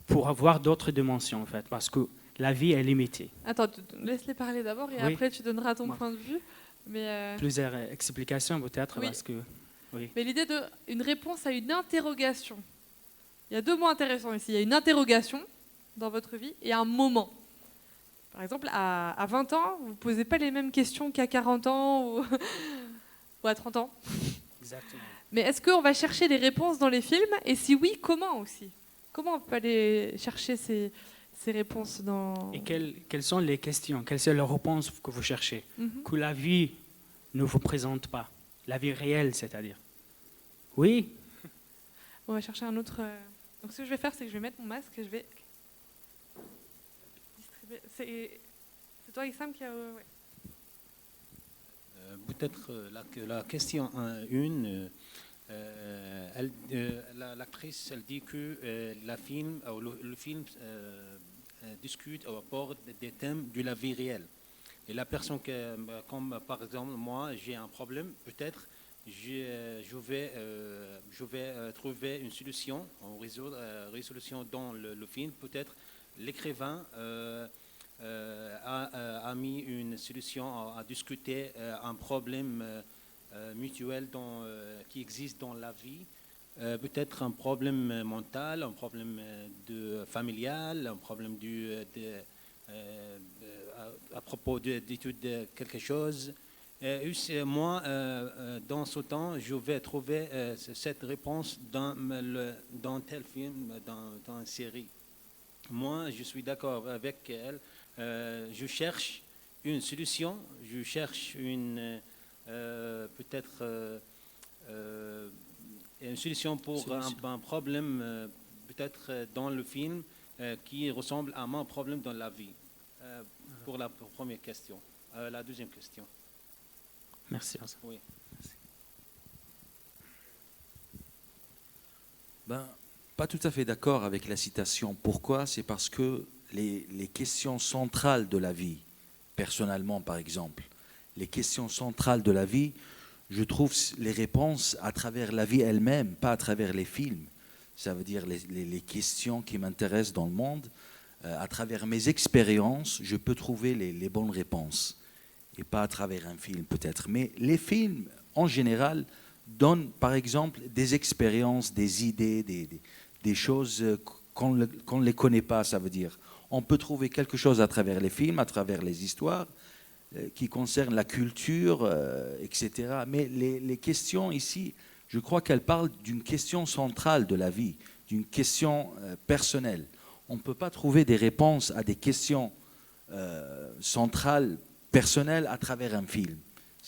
pour avoir d'autres dimensions, en fait, parce que la vie est limitée. Attends, laisse-les parler d'abord et après tu donneras ton point de vue. Mais Plusieurs explications peut-être, oui. Parce que... Oui. Mais l'idée d'une réponse à une interrogation. Il y a deux mots intéressants ici. Il y a une interrogation dans votre vie et un moment. Par exemple, à 20 ans, vous ne posez pas les mêmes questions qu'à 40 ans ou à 30 ans. Exactement. Mais est-ce qu'on va chercher des réponses dans les films? Et si oui, comment aussi? Comment on peut aller chercher ces réponses dans... Et quelles sont les questions? Quelles sont les réponses que vous cherchez? Que la vie ne vous présente pas. La vie réelle, c'est-à-dire. Oui. On va chercher un autre... Donc ce que je vais faire, c'est que je vais mettre mon masque et je vais distribuer... C'est toi, Issam, qui a... Ouais. Peut-être la question 1, l'actrice elle dit que le film discute ou aborde des thèmes de la vie réelle. Et la personne, comme par exemple moi, j'ai un problème, peut-être je vais trouver une solution, résolution dans le film. Peut-être l'écrivain a mis une solution à discuter un problème mutuel qui existe dans la vie. Peut-être un problème mental, un problème familial, un problème à propos d'études de quelque chose. Moi, dans ce temps, je vais trouver cette réponse dans tel film, dans une série. Moi, je suis d'accord avec elle. Je cherche une solution, je cherche peut-être une solution pour un problème, peut-être dans le film, qui ressemble à mon problème dans la vie. Pour la première question. La deuxième question. Merci. Oui. Pas tout à fait d'accord avec la citation. Pourquoi? C'est parce que les questions centrales de la vie, personnellement par exemple, les questions centrales de la vie, je trouve les réponses à travers la vie elle-même, pas à travers les films. Ça veut dire les questions qui m'intéressent dans le monde. À travers mes expériences, je peux trouver les bonnes réponses. Et pas à travers un film peut-être. Mais les films, en général, donnent par exemple des expériences, des idées, des choses qu'on ne les connaît pas, ça veut dire. On peut trouver quelque chose à travers les films, à travers les histoires, qui concernent la culture, etc. Mais les questions ici, je crois qu'elles parlent d'une question centrale de la vie, d'une question personnelle. On ne peut pas trouver des réponses à des questions centrales, personnelles, à travers un film.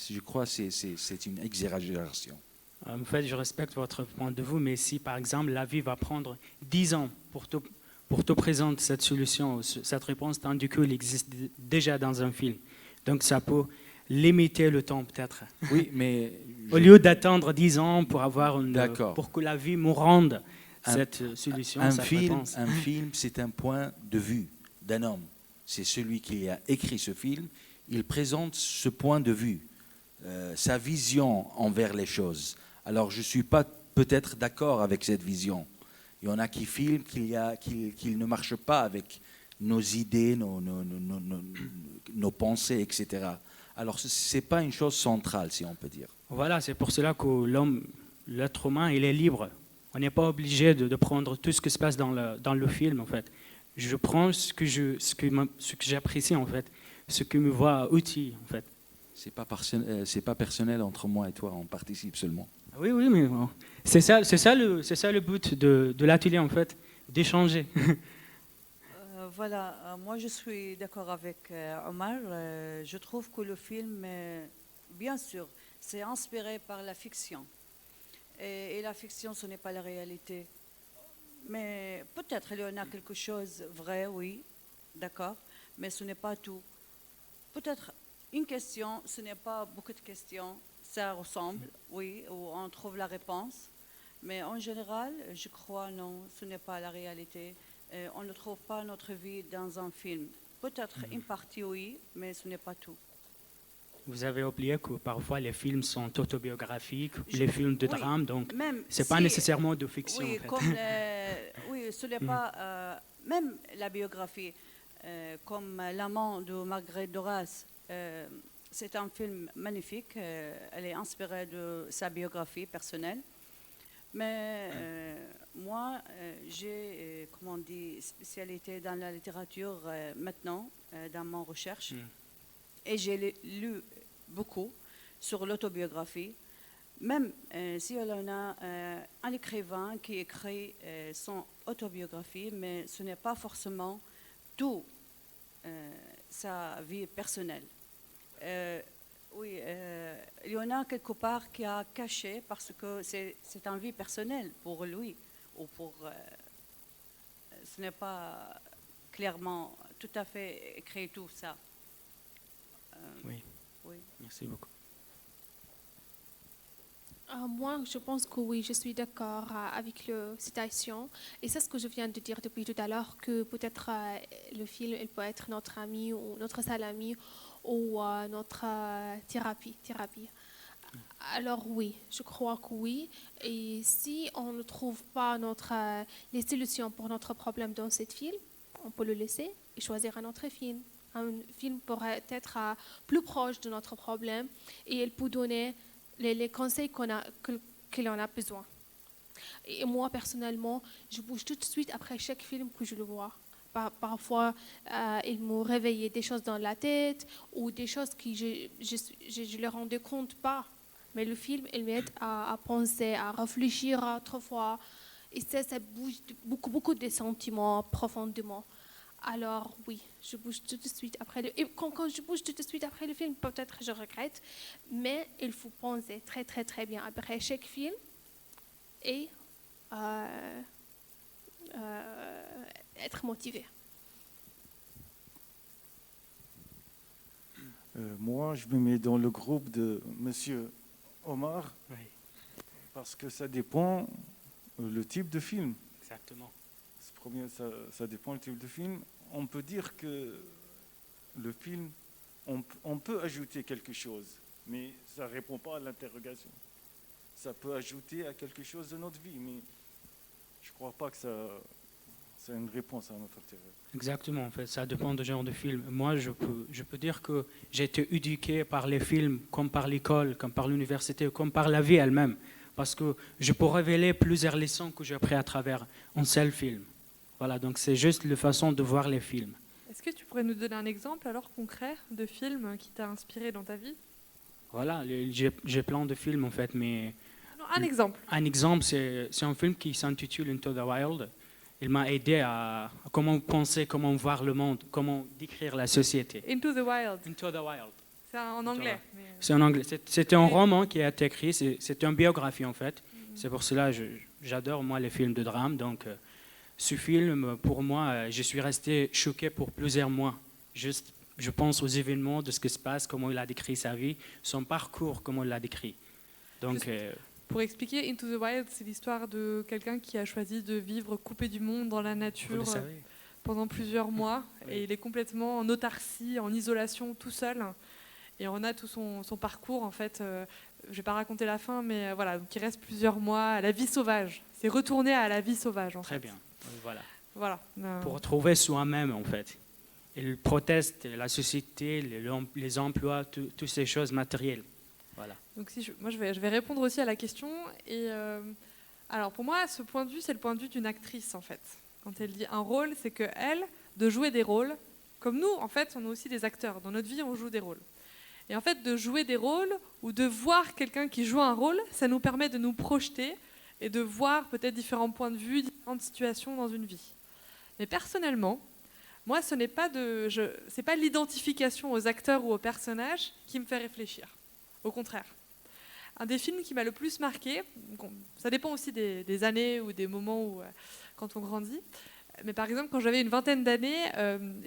Je crois que c'est une exagération. En fait, je respecte votre point de vue, mais si par exemple la vie va prendre 10 ans pour te présenter cette solution, cette réponse, tandis qu'elle existe déjà dans un film. Donc ça peut limiter le temps peut-être. Oui, mais... Au lieu d'attendre 10 ans pour pour que la vie me rende cette solution, un cette film, réponse. Un film, c'est un point de vue d'un homme. C'est celui qui a écrit ce film. Il présente ce point de vue, sa vision envers les choses. Alors, je ne suis pas peut-être d'accord avec cette vision. Il y en a qui filment qu'il ne marche pas avec nos idées, nos pensées, etc. Alors, ce n'est pas une chose centrale, si on peut dire. Voilà, c'est pour cela que l'être humain, il est libre. On n'est pas obligé de prendre tout ce qui se passe dans le film, en fait. Je prends ce que j'apprécie, en fait, ce qui me voit utile, en fait. C'est pas personnel entre moi et toi, on participe seulement. Oui, mais bon. c'est ça le but de l'atelier, en fait, d'échanger. Voilà, moi je suis d'accord avec Omar. Je trouve que le film, bien sûr, c'est inspiré par la fiction. Et la fiction, ce n'est pas la réalité. Mais peut-être il y en a quelque chose de vrai, oui, d'accord, mais ce n'est pas tout. Peut-être une question, ce n'est pas beaucoup de questions, ça ressemble, oui, où on trouve la réponse. Mais en général, je crois non, ce n'est pas la réalité. On ne trouve pas notre vie dans un film. Peut-être une partie, oui, mais ce n'est pas tout. Vous avez oublié que parfois les films sont autobiographiques, les films de drame, donc ce n'est pas nécessairement de fiction. Oui, en fait. Oui, ce n'est pas... même la biographie, comme L'amant de Marguerite Duras, c'est un film magnifique. Elle est inspirée de sa biographie personnelle. Mais moi, j'ai, spécialité dans la littérature maintenant, dans mon recherche. Et j'ai lu beaucoup sur l'autobiographie. Même si on a un écrivain qui écrit son autobiographie, mais ce n'est pas forcément tout sa vie personnelle. Oui, il y en a quelque part qui a caché parce que c'est une vie personnelle pour lui ou pour. Ce n'est pas clairement tout à fait écrit tout ça. Oui. Oui. Merci beaucoup. Moi, je pense que oui, je suis d'accord avec la citation. Et c'est ce que je viens de dire depuis tout à l'heure, que peut-être le film, il peut être notre ami ou notre seul ami ou notre thérapie. Alors oui, je crois que oui. Et si on ne trouve pas les solutions pour notre problème dans ce film, on peut le laisser et choisir un autre film. Un film pourrait être plus proche de notre problème et il peut donner les conseils qu'il en a besoin. Et moi, personnellement, je bouge tout de suite après chaque film que je le vois. Parfois, il me réveillait des choses dans la tête ou des choses que je ne les rendais compte pas. Mais le film, il m'aide à penser, à réfléchir autrefois. Et ça bouge beaucoup de sentiments profondément. Alors oui, je bouge tout de suite après le film. Quand je bouge tout de suite après le film, peut-être je regrette, mais il faut penser très très très bien après chaque film et être motivé. Moi, je me mets dans le groupe de Monsieur Omar, parce que ça dépend le type de film. Exactement. Ça dépend du type de film. On peut dire que le film, on peut ajouter quelque chose, mais ça ne répond pas à l'interrogation. Ça peut ajouter à quelque chose de notre vie, mais je ne crois pas que c'est une réponse à notre intérêt. Exactement, en fait, ça dépend du genre de film. Moi, je peux dire que j'ai été éduqué par les films, comme par l'école, comme par l'université, comme par la vie elle-même, parce que je peux révéler plusieurs leçons que j'ai apprises à travers un seul film. Voilà, donc c'est juste la façon de voir les films. Est-ce que tu pourrais nous donner un exemple alors concret de film qui t'a inspiré dans ta vie? Voilà, j'ai plein de films en fait, mais... Non, un exemple. Un exemple, c'est un film qui s'intitule Into the Wild. Il m'a aidé à comment penser, comment voir le monde, comment décrire la société. Into the Wild. Into the Wild. C'est en anglais. C'est en anglais. C'était un roman qui a été écrit, c'était une biographie en fait. C'est pour cela que j'adore moi les films de drame. Donc ce film, pour moi, je suis resté choqué pour plusieurs mois. Juste, je pense aux événements, de ce qui se passe, comment il a décrit sa vie, son parcours, comment il l'a décrit. Donc... Pour expliquer, Into the Wild, c'est l'histoire de quelqu'un qui a choisi de vivre coupé du monde dans la nature pendant plusieurs mois. Oui. Et il est complètement en autarcie, en isolation, tout seul. Et on a tout son parcours, en fait. Je ne vais pas raconter la fin, mais voilà. Donc il reste plusieurs mois à la vie sauvage. C'est retourner à la vie sauvage, en fait. Très bien, voilà. Voilà. Pour retrouver soi-même, en fait. Il proteste la société, les emplois, toutes ces choses matérielles. Voilà. Donc moi je vais répondre aussi à la question. Et alors pour moi, ce point de vue, c'est le point de vue d'une actrice en fait. Quand elle dit un rôle, c'est que elle, de jouer des rôles, comme nous en fait, on est aussi des acteurs. Dans notre vie, on joue des rôles. Et en fait, de jouer des rôles ou de voir quelqu'un qui joue un rôle, ça nous permet de nous projeter et de voir peut-être différents points de vue, différentes situations dans une vie. Mais personnellement, moi, ce n'est pas c'est pas l'identification aux acteurs ou aux personnages qui me fait réfléchir. Au contraire. Un des films qui m'a le plus marqué, ça dépend aussi des années ou des moments où, quand on grandit, mais par exemple, quand j'avais une vingtaine d'années,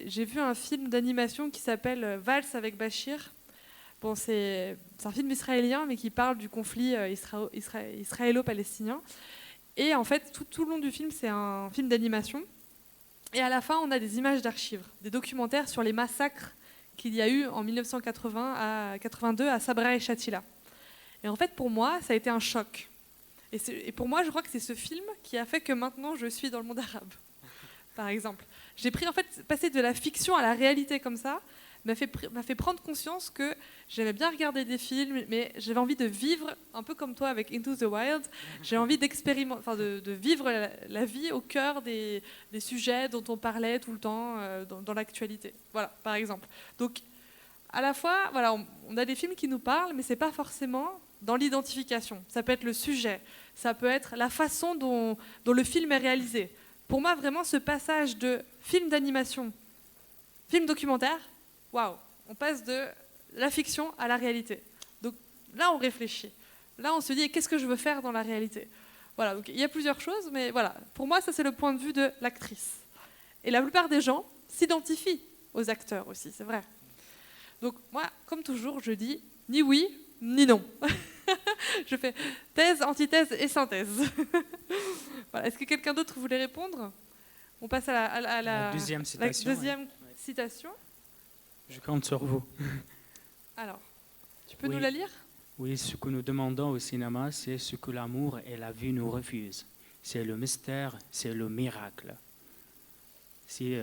j'ai vu un film d'animation qui s'appelle Valse avec Bachir. Bon, c'est un film israélien, mais qui parle du conflit israélo-palestinien. Et en fait, tout le long du film, c'est un film d'animation. Et à la fin, on a des images d'archives, des documentaires sur les massacres qu'il y a eu en 1982 à Sabra et Shatila. Et en fait, pour moi, ça a été un choc. Et pour moi, je crois que c'est ce film qui a fait que maintenant, je suis dans le monde arabe, par exemple. J'ai pris, en fait, passer de la fiction à la réalité comme ça, m'a fait prendre conscience que j'aimais bien regarder des films, mais j'avais envie de vivre, un peu comme toi avec Into the Wild, j'ai envie d'expérimenter, de vivre la vie au cœur des sujets dont on parlait tout le temps dans l'actualité. Voilà, par exemple. Donc, à la fois, voilà, on a des films qui nous parlent, mais c'est pas forcément dans l'identification. Ça peut être le sujet, ça peut être la façon dont le film est réalisé. Pour moi, vraiment, ce passage de film d'animation, film documentaire, waouh, on passe de la fiction à la réalité. Donc là, on réfléchit. Là, on se dit, qu'est-ce que je veux faire dans la réalité? Voilà, donc il y a plusieurs choses, mais voilà. Pour moi, ça, c'est le point de vue de l'actrice. Et la plupart des gens s'identifient aux acteurs aussi, c'est vrai. Donc moi, comme toujours, je dis ni oui, ni non. Je fais thèse, antithèse et synthèse. Voilà. Est-ce que quelqu'un d'autre voulait répondre? On passe à la deuxième citation. La deuxième citation. Je compte sur vous. Alors, tu peux nous la lire? Oui, ce que nous demandons au cinéma, c'est ce que l'amour et la vie nous refusent. C'est le mystère, c'est le miracle. C'est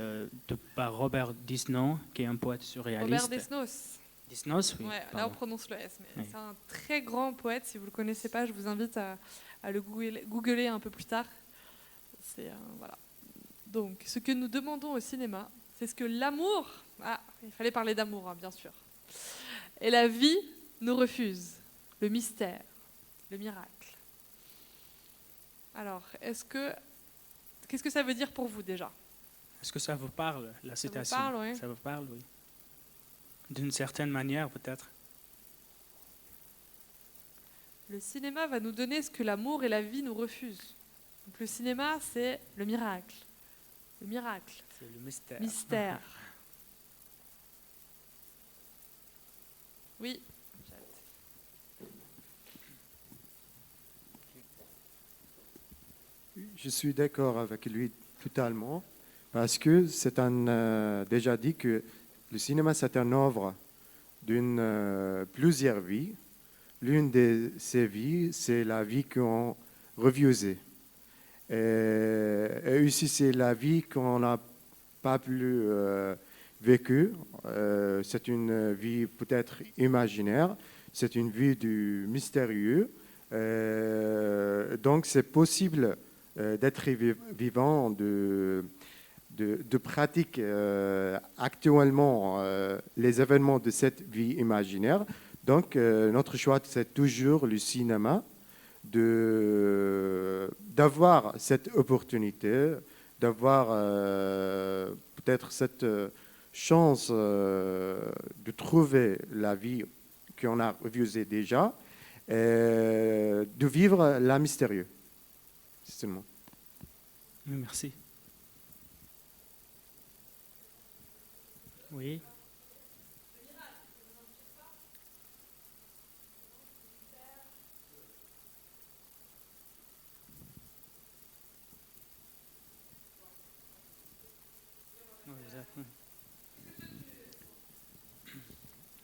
par Robert Desnos, qui est un poète surréaliste. Robert Desnos. Desnos, oui. Ouais, là, on prononce le S, mais oui. C'est un très grand poète. Si vous ne le connaissez pas, je vous invite à le googler un peu plus tard. Voilà. Donc, ce que nous demandons au cinéma, c'est ce que l'amour... Ah, il fallait parler d'amour, hein, bien sûr. Et la vie nous refuse. Le mystère, le miracle. Alors, qu'est-ce que ça veut dire pour vous, déjà? Est-ce que ça vous parle, la citation? Ça vous parle, oui. Ça vous parle, oui. D'une certaine manière, peut-être. Le cinéma va nous donner ce que l'amour et la vie nous refusent. Donc, le cinéma, c'est le miracle. Le miracle. C'est le mystère. Mystère. Oui. Je suis d'accord avec lui totalement, parce que c'est déjà dit que le cinéma, c'est une œuvre d'une plusieurs vies. L'une de ces vies, c'est la vie qu'on refusait. Et ici, c'est la vie qu'on n'a pas plus vécue. C'est une vie peut-être imaginaire, c'est une vie du mystérieux. Donc, c'est possible d'être vivant, de pratiquer actuellement les événements de cette vie imaginaire. Donc, notre choix, c'est toujours le cinéma, d'avoir cette opportunité, d'avoir peut-être cette chance de trouver la vie qu'on a refusée déjà, et de vivre la mystérieux. C'est seulement. Merci. Oui.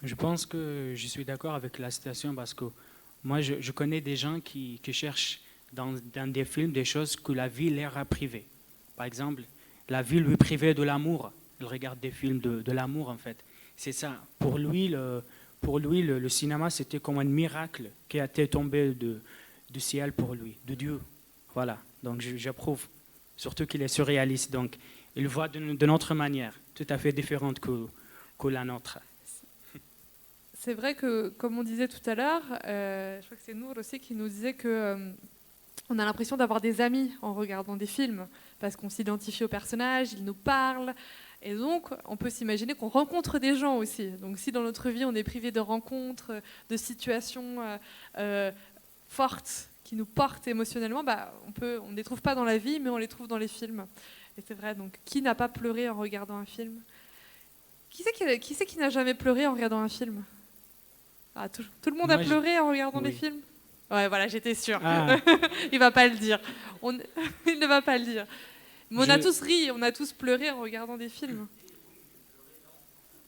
Je pense que je suis d'accord avec la citation parce que moi, je connais des gens qui cherchent dans des films des choses que la vie leur a privées. Par exemple, la vie lui privait de l'amour. Il regarde des films de l'amour, en fait. C'est ça. Pour lui, le cinéma, c'était comme un miracle qui a été tombé du ciel pour lui, de Dieu. Voilà. Donc, j'approuve. Surtout qu'il est surréaliste. Donc, il voit de notre manière, tout à fait différente que la nôtre. C'est vrai que, comme on disait tout à l'heure, je crois que c'est Nour aussi qui nous disait que on a l'impression d'avoir des amis en regardant des films, parce qu'on s'identifie aux personnages, ils nous parlent, et donc on peut s'imaginer qu'on rencontre des gens aussi. Donc si dans notre vie on est privé de rencontres, de situations fortes qui nous portent émotionnellement, on ne les trouve pas dans la vie, mais on les trouve dans les films. Et c'est vrai, donc qui n'a pas pleuré en regardant un film? Qui c'est qui n'a jamais pleuré en regardant un film? Tout le monde a pleuré en regardant des films? Ouais, voilà, j'étais sûre. Ah. Il va pas le dire. Il ne va pas le dire. Mais on a tous ri, on a tous pleuré en regardant des films.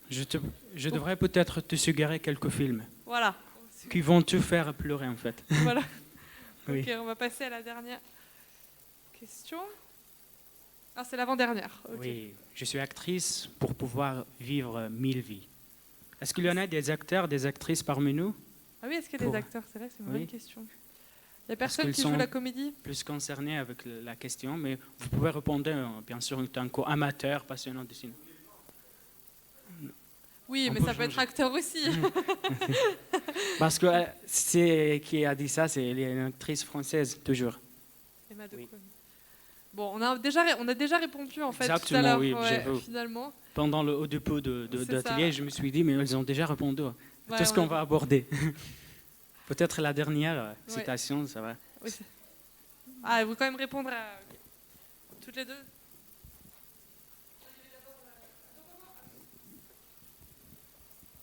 Je devrais peut-être te suggérer quelques films. Voilà. Qui vont te faire pleurer, en fait. Voilà. Oui. Ok, on va passer à la dernière question. Ah, c'est l'avant-dernière. Okay. Oui, je suis actrice pour pouvoir vivre 1000 vies. Est-ce qu'il y en a des acteurs, des actrices parmi nous? Ah oui, est-ce qu'il y a des acteurs? C'est vrai, c'est une bonne question. Il n'y a personne qui joue la comédie? Plus concernés avec la question, mais vous pouvez répondre, bien sûr, en tant qu'amateur, passionnant de cinéma. Oui, mais ça peut être acteur aussi. Parce que c'est qui a dit ça, c'est une actrice française, toujours. Emma de Cône. Bon, on a déjà répondu en fait. Exactement, tout à l'heure, oui, finalement. Pendant le haut dépôt d'atelier, je me suis dit, mais ils ont déjà répondu à tout ce qu'on va aborder. Peut-être la dernière citation, ça va. Oui, vous quand même répondre à toutes les deux.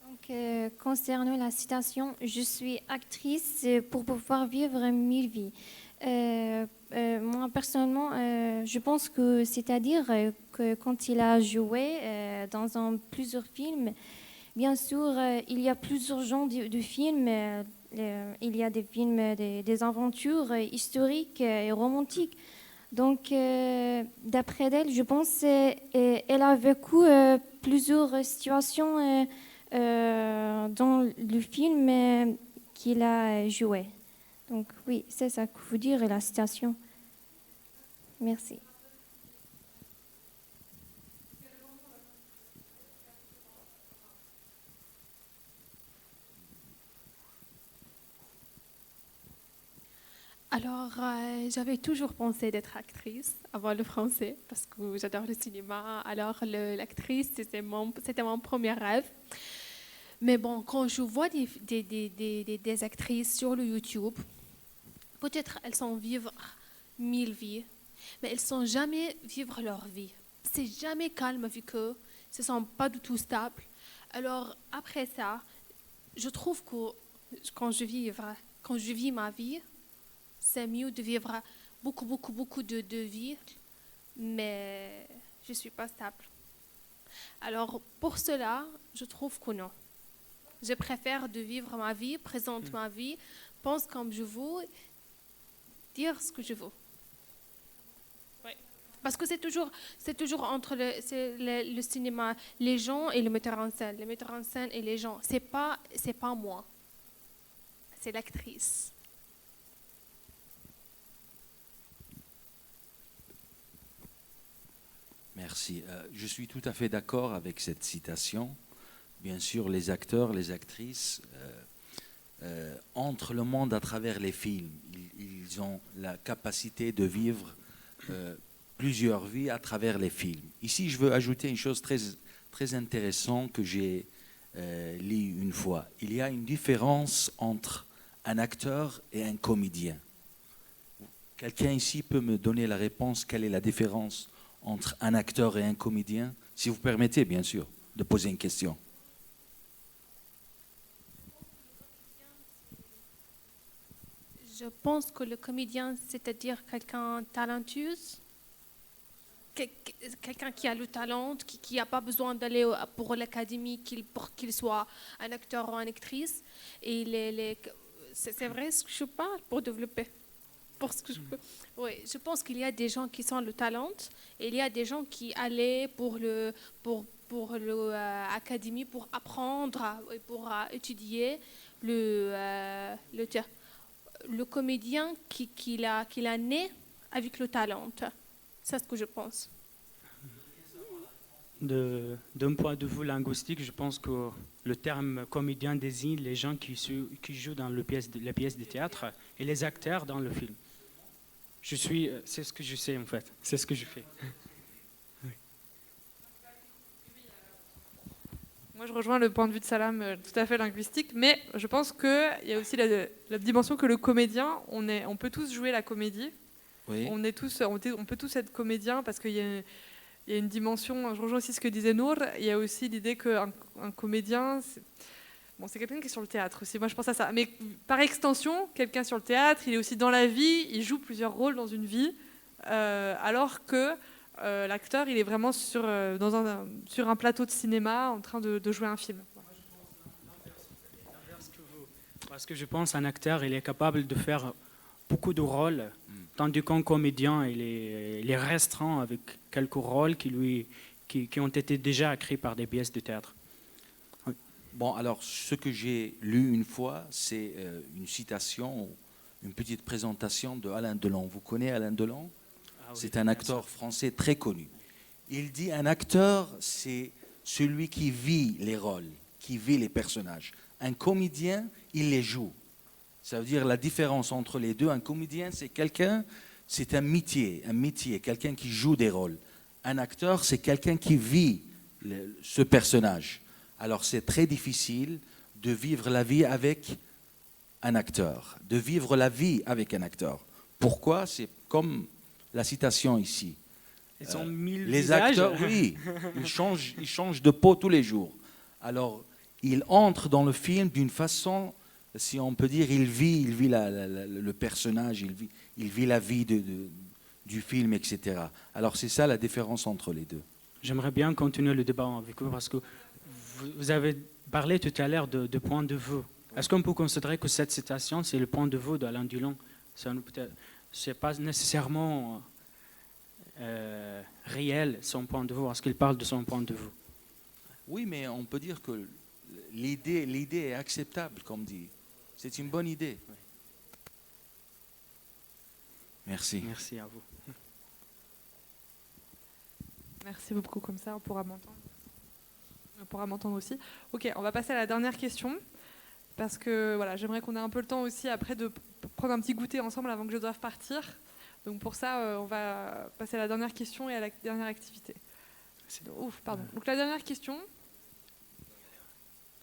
Donc, concernant la citation, je suis actrice pour pouvoir vivre 1000 vies. Moi, personnellement, je pense que c'est-à-dire que quand il a joué dans plusieurs films, bien sûr, il y a plusieurs genres de films. Il y a des films, des aventures historiques et romantiques. Donc, d'après elle, je pense qu'elle a vécu plusieurs situations dans le film qu'il a joué. Donc, oui, c'est ça que vous dire la citation. Merci. Alors, j'avais toujours pensé d'être actrice avant le français parce que j'adore le cinéma. Alors, l'actrice, c'était mon premier rêve. Mais bon, quand je vois des actrices sur le YouTube, peut-être elles sont vivre 1000 vies, mais elles ne sont jamais vivre leur vie. C'est jamais calme vu que ce ne sont pas du tout stables. Alors, après ça, je trouve que quand je vis ma vie, c'est mieux de vivre beaucoup de vie, mais je ne suis pas stable. Alors, pour cela, je trouve que non. Je préfère de vivre ma vie, présenter ma vie, pense comme je veux, dire ce que je veux. Ouais. Parce que c'est toujours entre le cinéma, les gens et le metteur en scène. Le metteur en scène et les gens. C'est pas moi. C'est l'actrice. Merci. Je suis tout à fait d'accord avec cette citation. Bien sûr, les acteurs, les actrices entrent le monde à travers les films. Ils ont la capacité de vivre plusieurs vies à travers les films. Ici, je veux ajouter une chose très, très intéressante que j'ai lu une fois. Il y a une différence entre un acteur et un comédien. Quelqu'un ici peut me donner la réponse, quelle est la différence entre un acteur et un comédien? Si vous permettez, bien sûr, de poser une question. Je pense que le comédien, c'est-à-dire quelqu'un talentueux, quelqu'un qui a le talent, qui n'a pas besoin d'aller pour l'académie pour qu'il soit un acteur ou une actrice. Et c'est vrai ce que je parle pour développer. Oui, je pense qu'il y a des gens qui sont le talent et il y a des gens qui allaient pour l'académie pour apprendre et pour étudier le comédien qui a né avec le talent. C'est ce que je pense. D'un point de vue linguistique, je pense que le terme comédien désigne les gens qui jouent dans les pièces de théâtre et les acteurs dans le film. C'est ce que je sais en fait, c'est ce que je fais. Oui. Moi, je rejoins le point de vue de Salam, tout à fait linguistique, mais je pense qu'il y a aussi la dimension que le comédien, on peut tous jouer la comédie. Oui. On peut tous être comédien parce qu'il y a une dimension. Je rejoins aussi ce que disait Nour. Il y a aussi l'idée qu'un comédien, c'est quelqu'un qui est sur le théâtre aussi. Moi, je pense à ça. Mais par extension, quelqu'un sur le théâtre, il est aussi dans la vie. Il joue plusieurs rôles dans une vie, alors que l'acteur, il est vraiment sur un plateau de cinéma en train de jouer un film. Parce que je pense qu'un acteur, il est capable de faire beaucoup de rôles, tandis qu'un comédien, il est restreint avec quelques rôles qui ont été déjà écrits par des pièces de théâtre. Oui. Bon, alors, ce que j'ai lu une fois, c'est une citation, une petite présentation de Alain Delon. Vous connaissez Alain Delon? Oui, c'est un acteur français très connu. Il dit un acteur, c'est celui qui vit les rôles, qui vit les personnages. Un comédien, il les joue. Ça veut dire la différence entre les deux. Un comédien, c'est un métier, quelqu'un qui joue des rôles. Un acteur, c'est quelqu'un qui vit ce personnage. Alors c'est très difficile de vivre la vie avec un acteur, de vivre la vie avec un acteur. Pourquoi? C'est comme la citation ici. Ils ont 1000 les visages. Acteurs, oui, ils changent de peau tous les jours. Alors, il entre dans le film d'une façon, si on peut dire, il vit le personnage, il vit la vie du film, etc. Alors c'est ça la différence entre les deux. J'aimerais bien continuer le débat avec vous parce que vous avez parlé tout à l'heure de point de vue. Est-ce qu'on peut considérer que cette citation, c'est le point de vue d'Alain Dulon? Ce n'est pas nécessairement réel, son point de vue, parce qu'il parle de son point de vue. Oui, mais on peut dire que l'idée est acceptable, comme dit. C'est une bonne idée. Oui. Merci. Merci à vous. Merci beaucoup, comme ça on pourra m'entendre. On pourra m'entendre aussi. Ok, on va passer à la dernière question. Parce que voilà, j'aimerais qu'on ait un peu le temps aussi après de prendre un petit goûter ensemble avant que je doive partir. Donc pour ça, on va passer à la dernière question et à la dernière activité. Ouf, pardon. Donc la dernière question.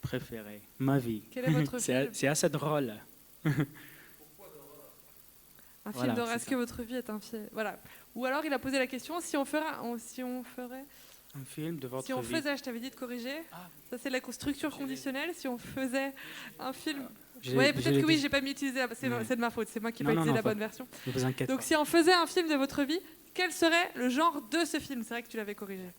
Préférée, ma vie. Quel est votre film? C'est assez drôle. Un film d'horreur. Est-ce que votre vie est un film? Voilà. Ou alors il a posé la question si on ferait un film de votre vie. Si on faisait, je t'avais dit de corriger. Ça c'est la structure conditionnelle. Si on faisait un film. Oui, peut-être que oui, j'ai pas mis utilisé. C'est de ma faute. C'est moi qui n'ai pas utilisé la bonne version. Ne vous inquiétez Donc pas. si on faisait un film de votre vie, quel serait le genre de ce film? C'est vrai que tu l'avais corrigé.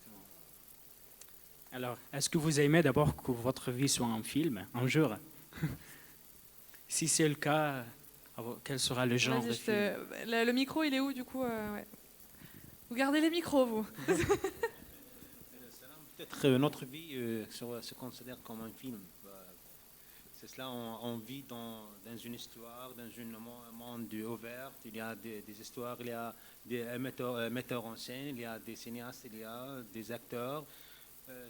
Alors, est-ce que vous aimez d'abord que votre vie soit un film, un jour? Si c'est le cas, quel sera le genre de film? Le micro, il est où du coup ouais. Vous gardez les micros, vous. Peut-être notre vie se considère comme un film. C'est cela, on vit dans une histoire, dans un monde ouvert. Il y a des histoires, il y a des metteurs en scène, il y a des cinéastes, il y a des acteurs.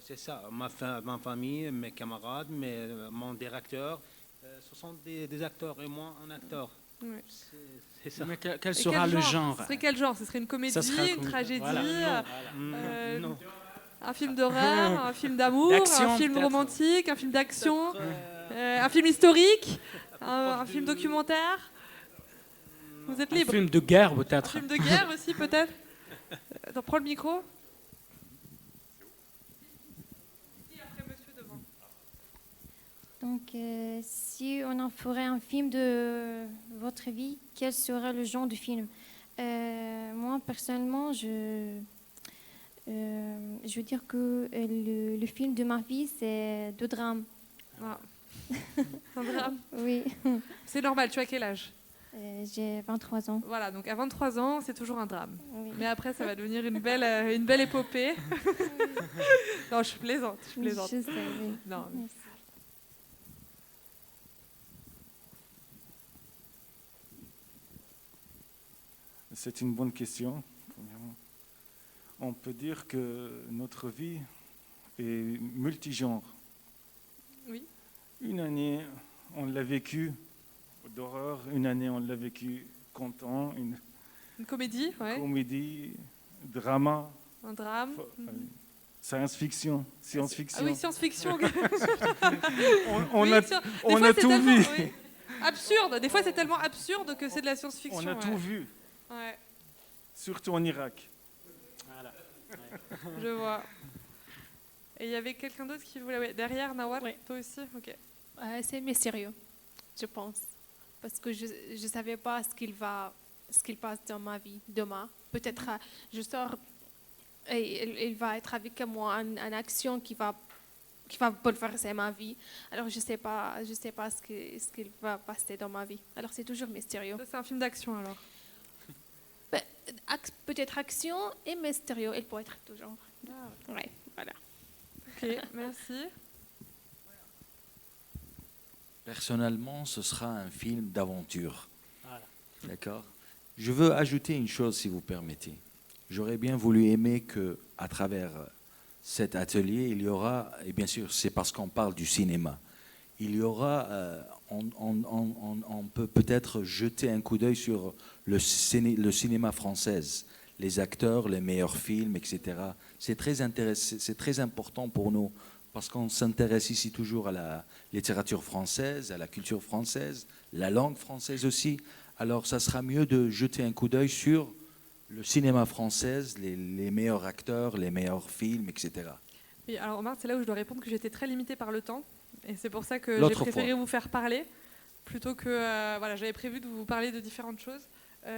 C'est ça, ma famille, mes camarades, mon directeur, ce sont des acteurs et moi un acteur. Oui. C'est ça. Mais quel sera le genre? Ce serait quel genre? Ce serait une comédie, une tragédie, non. Un film d'horreur, un film d'amour, un film romantique, un film d'action, un film historique, un film documentaire. Vous êtes libre. Un film de guerre peut-être. Un film de guerre aussi peut-être. Attends, prends le micro. Donc, si on en ferait un film de votre vie, quel serait le genre de film? Moi, personnellement, je veux dire que le film de ma vie, c'est de drame. Ah. Un drame? Oui. C'est normal, tu as quel âge? J'ai 23 ans. Voilà, donc à 23 ans, c'est toujours un drame. Oui. Mais après, ça va devenir une belle épopée. Non, je plaisante. Je sais, oui. Non, mais... C'est une bonne question. On peut dire que notre vie est multigenre. Oui. Une année, on l'a vécu d'horreur, une année, on l'a vécu content, une comédie, ouais. Comédie, drama. Un drame. Science-fiction. Ah oui, science-fiction. on a tout vu. Oui. Absurde. Des fois, c'est tellement absurde que c'est de la science-fiction. On a tout vu. Ouais. Surtout en Irak. Voilà. Je vois. Et il y avait quelqu'un d'autre qui voulait... Ouais. Derrière, Nawar, toi aussi? Ok. C'est mystérieux, je pense. Parce que je ne savais pas ce qu'il passe dans ma vie demain. Peut-être je sors et il va être avec moi une action qui va bouleverser ma vie. Alors je sais pas ce qu'il va passer dans ma vie. Alors c'est toujours mystérieux. Ça, c'est un film d'action alors? Peut-être action et mystérieux. Il peut être toujours. Ouais, voilà. Ok, merci. Personnellement, ce sera un film d'aventure. Voilà. D'accord. Je veux ajouter une chose, si vous permettez. J'aurais bien voulu aimer qu'à travers cet atelier, il y aura, et bien sûr, c'est parce qu'on parle du cinéma, il y aura, on peut peut-être jeter un coup d'œil sur le cinéma français, les acteurs, les meilleurs films, etc. C'est très intéressant, c'est très important pour nous. Parce qu'on s'intéresse ici toujours à la littérature française, à la culture française, la langue française aussi. Alors ça sera mieux de jeter un coup d'œil sur le cinéma français, les meilleurs acteurs, les meilleurs films, etc. Oui, alors Omar, c'est là où je dois répondre que j'étais très limitée par le temps. Et c'est pour ça que j'ai L'autre préféré fois. vous faire parler, plutôt que... voilà, j'avais prévu de vous parler de différentes choses.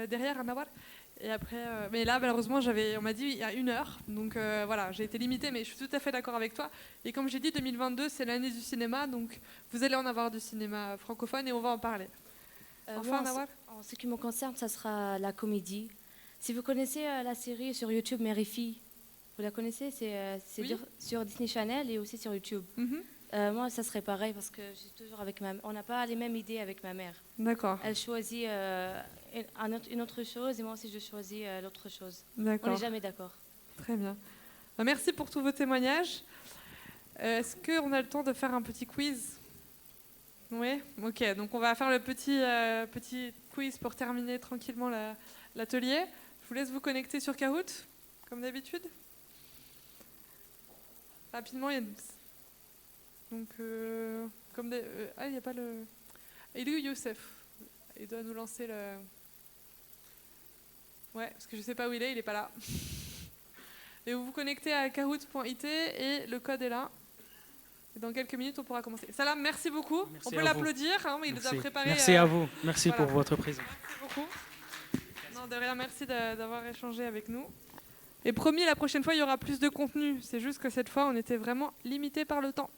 Derrière, Anawar. Et après, mais là, malheureusement, on m'a dit il y a 1 heure. Donc voilà, j'ai été limitée, mais je suis tout à fait d'accord avec toi. Et comme j'ai dit, 2022, c'est l'année du cinéma. Donc vous allez en avoir du cinéma francophone et on va en parler. Enfin, Anawar. En ce qui me concerne, ça sera la comédie. Si vous connaissez la série sur YouTube Mère et Fille, vous la connaissez? C'est Oui. sur Disney Channel et aussi sur YouTube. Moi, ça serait pareil parce que je suis toujours avec on n'a pas les mêmes idées avec ma mère. D'accord. Elle choisit une autre chose et moi aussi je choisis l'autre chose. D'accord. On n'est jamais d'accord. Très bien. Merci pour tous vos témoignages. Est-ce qu'on a le temps de faire un petit quiz? Oui. Ok. Donc on va faire le petit quiz pour terminer tranquillement l'atelier. Je vous laisse vous connecter sur Kahoot, comme d'habitude. Rapidement, il y a donc, il n'y a pas le... Il est où Youssef? Il doit nous lancer le... Ouais, parce que je ne sais pas où il est pas là. Et vous vous connectez à kahoot.it et le code est là. Et dans quelques minutes, on pourra commencer. Salam, merci beaucoup. Merci on peut à l'applaudir, hein, il nous a préparé... Merci à vous. Merci voilà. pour votre présence. Merci beaucoup. Non, de rien, merci d'avoir échangé avec nous. Et promis, la prochaine fois, il y aura plus de contenu. C'est juste que cette fois, on était vraiment limité par le temps.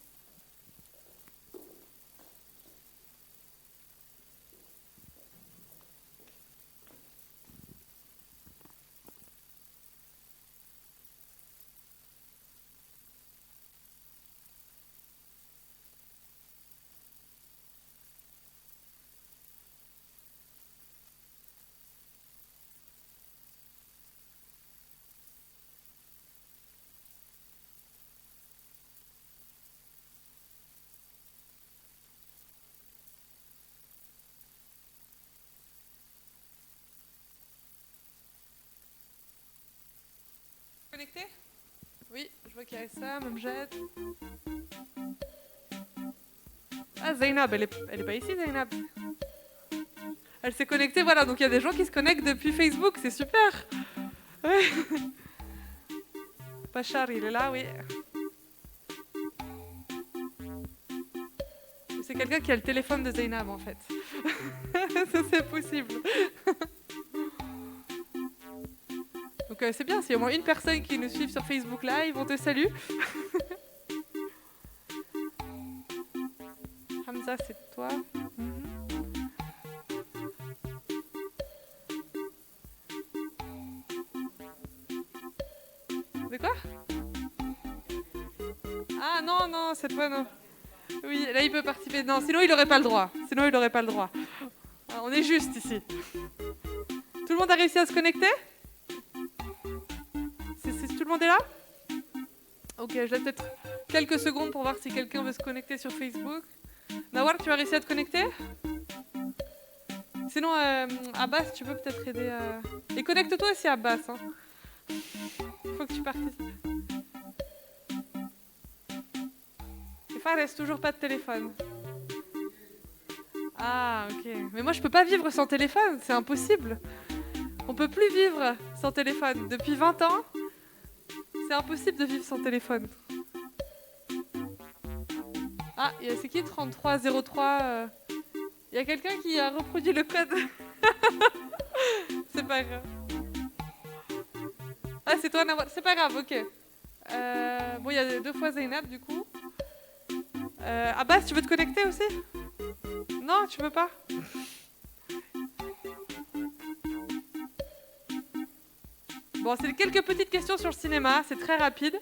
Connecté? Oui, je vois qu'il y a ça, Mamjad. Ah, Zainab, elle est pas ici, Zainab. Elle s'est connectée, voilà, donc il y a des gens qui se connectent depuis Facebook, c'est super. Ouais. Bachar, il est là, oui. C'est quelqu'un qui a le téléphone de Zainab, en fait. Ça, c'est possible. Donc c'est bien, s'il y a au moins une personne qui nous suit sur Facebook Live, on te salue. Hamza, c'est toi. De quoi? Ah non, non, cette fois non. Oui, là il peut participer. Non, sinon il n'aurait pas le droit. Sinon il n'aurait pas le droit. Alors, on est juste ici. Tout le monde a réussi à se connecter? Tout le monde est là? Ok, je laisse peut-être quelques secondes pour voir si quelqu'un veut se connecter sur Facebook. Nawar, tu as réussi à te connecter? Sinon, Abbas, tu peux peut-être aider. Et connecte-toi aussi, Abbas. Hein. Faut que tu participes. Et Fares, toujours pas de téléphone. Ah, ok. Mais moi, je peux pas vivre sans téléphone, c'est impossible. On peut plus vivre sans téléphone. Depuis 20 ans, c'est impossible de vivre sans téléphone. Ah, c'est qui 3303 Il y a quelqu'un qui a reproduit le code. C'est pas grave. Ah, c'est toi, Nawar. C'est pas grave, ok. Bon, il y a 2 fois Zainab, du coup. Abbas, tu veux te connecter aussi? Non, tu veux pas? Bon, c'est quelques petites questions sur le cinéma, c'est très rapide.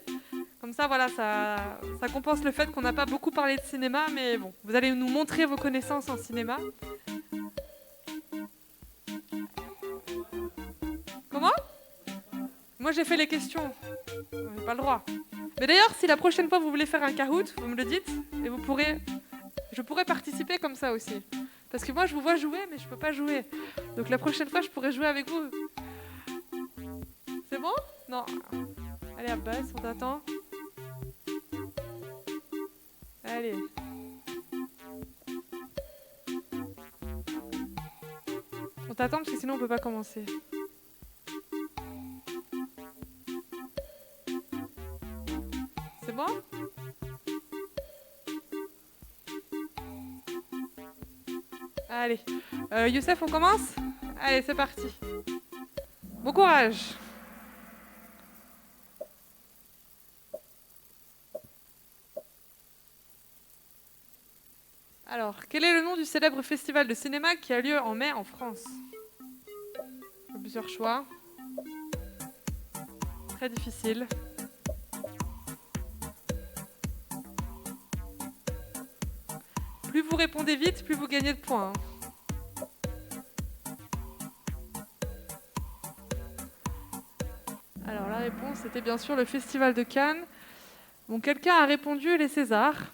Comme ça, voilà, ça compense le fait qu'on n'a pas beaucoup parlé de cinéma, mais bon, vous allez nous montrer vos connaissances en cinéma. Comment? Moi, j'ai fait les questions. J'ai pas le droit. Mais d'ailleurs, si la prochaine fois vous voulez faire un Kahoot, vous me le dites, et je pourrais participer comme ça aussi. Parce que moi, je vous vois jouer, mais je peux pas jouer. Donc la prochaine fois, je pourrais jouer avec vous. C'est bon? Non. Allez, Abbas, on t'attend. Allez. On t'attend parce que sinon on peut pas commencer. C'est bon? Allez. Youssef, on commence? Allez, c'est parti. Bon courage. Alors, quel est le nom du célèbre festival de cinéma qui a lieu en mai en France? Plusieurs choix. Très difficile. Plus vous répondez vite, plus vous gagnez de points. Alors la réponse c'était bien sûr le Festival de Cannes. Bon, quelqu'un a répondu les Césars.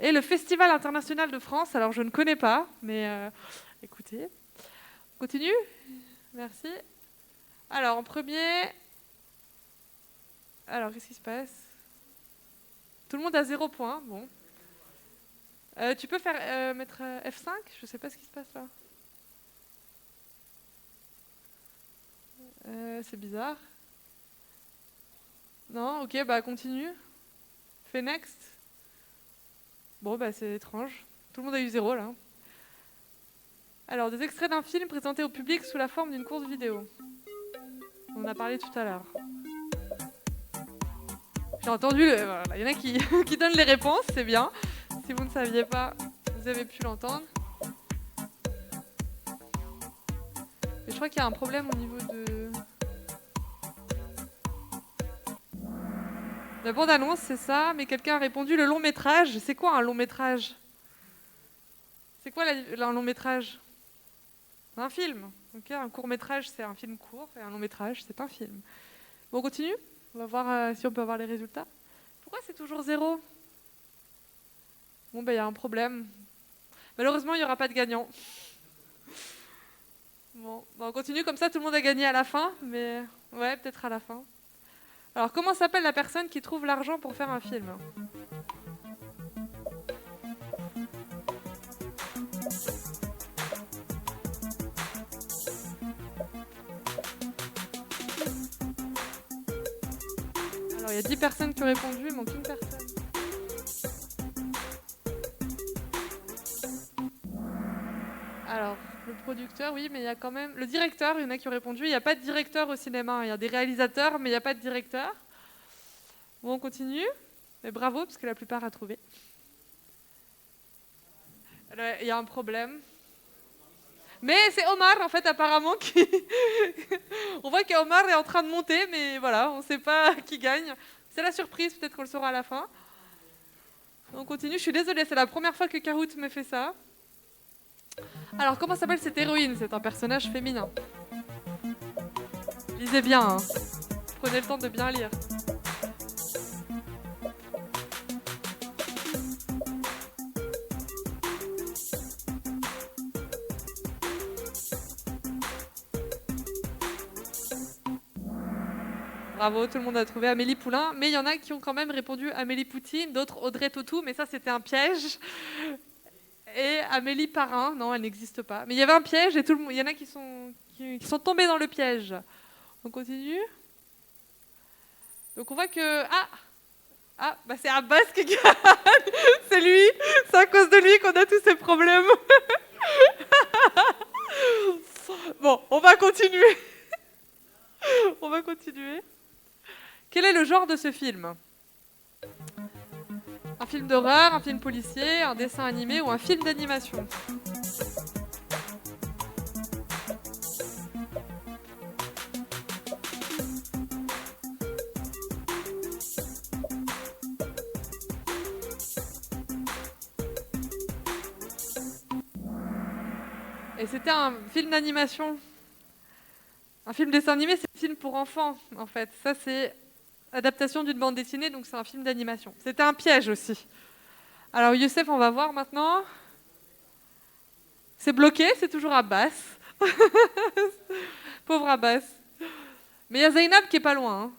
Et le Festival international de France, alors je ne connais pas, mais écoutez. On continue? Merci. Alors en premier... Alors qu'est-ce qui se passe? Tout le monde a 0 point, bon. Tu peux faire mettre F5? Je ne sais pas ce qui se passe là. C'est bizarre. Non, ok, bah continue. Fais next. Bon, bah c'est étrange. Tout le monde a eu 0 là. Alors, des extraits d'un film présenté au public sous la forme d'une courte vidéo. On en a parlé tout à l'heure. J'ai entendu, voilà, il y en a qui, qui donnent les réponses, c'est bien. Si vous ne saviez pas, vous avez pu l'entendre. Et je crois qu'il y a un problème au niveau de... La bande-annonce, c'est ça, mais quelqu'un a répondu le long métrage. C'est quoi un long métrage? C'est quoi un long métrage? C'est un film. Okay, un court métrage, c'est un film court, et un long métrage, c'est un film. Bon, on continue. On va voir si on peut avoir les résultats. Pourquoi c'est toujours 0? Bon, ben il y a un problème. Malheureusement, il n'y aura pas de gagnant. Bon, on continue, comme ça tout le monde a gagné à la fin, mais ouais, peut-être à la fin. Alors, comment s'appelle la personne qui trouve l'argent pour faire un film? Alors, il y a 10 personnes qui ont répondu, il manque une personne. Alors, le producteur, oui, mais il y a quand même... Le directeur, il y en a qui ont répondu. Il n'y a pas de directeur au cinéma. Il y a des réalisateurs, mais il n'y a pas de directeur. Bon, on continue. Mais bravo, parce que la plupart a trouvé. Alors, il y a un problème. Mais c'est Omar, en fait, apparemment, qui... On voit qu'Omar est en train de monter, mais voilà, on ne sait pas qui gagne. C'est la surprise, peut-être qu'on le saura à la fin. On continue. Je suis désolée, c'est la première fois que Kahoot me fait ça. Alors, comment s'appelle cette héroïne? C'est un personnage féminin. Lisez bien, hein. Prenez le temps de bien lire. Bravo, tout le monde a trouvé Amélie Poulain. Mais il y en a qui ont quand même répondu Amélie Poutine, d'autres Audrey Tautou, mais ça c'était un piège. Et Amélie Parrain, non, elle n'existe pas. Mais il y avait un piège et il y en a qui sont tombés dans le piège. On continue. Donc on voit que... bah c'est Abbas qui gagne. C'est lui. C'est à cause de lui qu'on a tous ces problèmes. Bon, on va continuer. On va continuer. Quel est le genre de ce film? Un film d'horreur, un film policier, un dessin animé ou un film d'animation? Et c'était un film d'animation. Un film dessin animé, c'est un film pour enfants, en fait. Ça, c'est adaptation d'une bande dessinée, donc c'est un film d'animation. C'était un piège aussi. Alors, Youssef, on va voir maintenant. C'est bloqué, c'est toujours Abbas. Pauvre Abbas. Mais il y a Zainab qui est pas loin. Hein.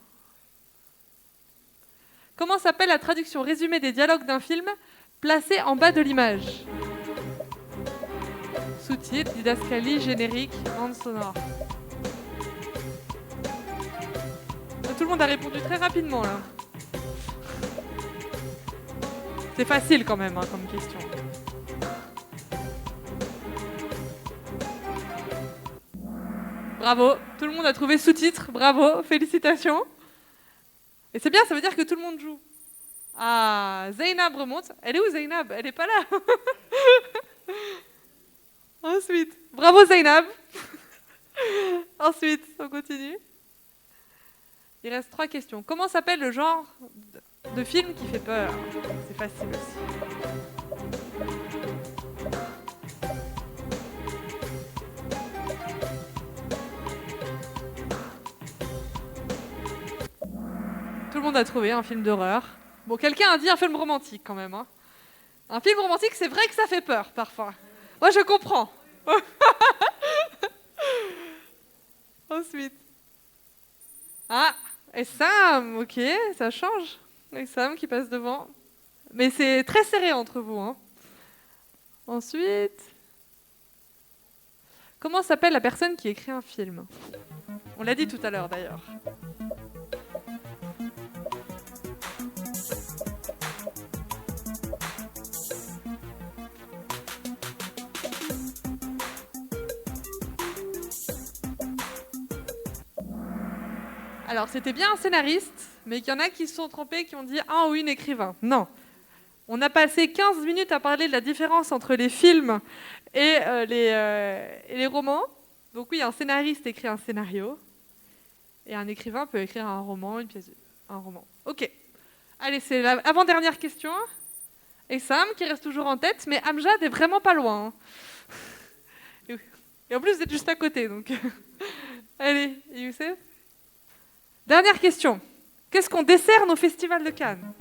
Comment s'appelle la traduction résumée des dialogues d'un film placée en bas de l'image? Sous-titres, didascalie, générique, bande sonore. Tout le monde a répondu très rapidement là. C'est facile quand même hein, comme question. Bravo, tout le monde a trouvé sous-titres, bravo, félicitations. Et c'est bien, ça veut dire que tout le monde joue. Ah, Zainab remonte. Elle est où Zainab? Elle n'est pas là. Ensuite, bravo Zainab. Ensuite, on continue. Il reste 3 questions. Comment s'appelle le genre de film qui fait peur? C'est facile aussi. Tout le monde a trouvé un film d'horreur. Bon, quelqu'un a dit un film romantique quand même. Hein. Un film romantique, c'est vrai que ça fait peur parfois. Moi, je comprends. Ensuite. Ah, et Sam, ok, ça change. Et Sam qui passe devant. Mais c'est très serré entre vous. Hein. Ensuite. Comment s'appelle la personne qui écrit un film? On l'a dit tout à l'heure d'ailleurs. Alors, c'était bien un scénariste, mais qu'il y en a qui se sont trompés, qui ont dit un ou une écrivain. Non. On a passé 15 minutes à parler de la différence entre les films et les romans. Donc oui, un scénariste écrit un scénario, et un écrivain peut écrire un roman, un roman. Ok. Allez, c'est l'avant-dernière question. Et Sam, qui reste toujours en tête, mais Amjad est vraiment pas loin. Hein. Et en plus, vous êtes juste à côté, donc... Allez, Youssef. Dernière question. Qu'est-ce qu'on décerne au Festival de Cannes?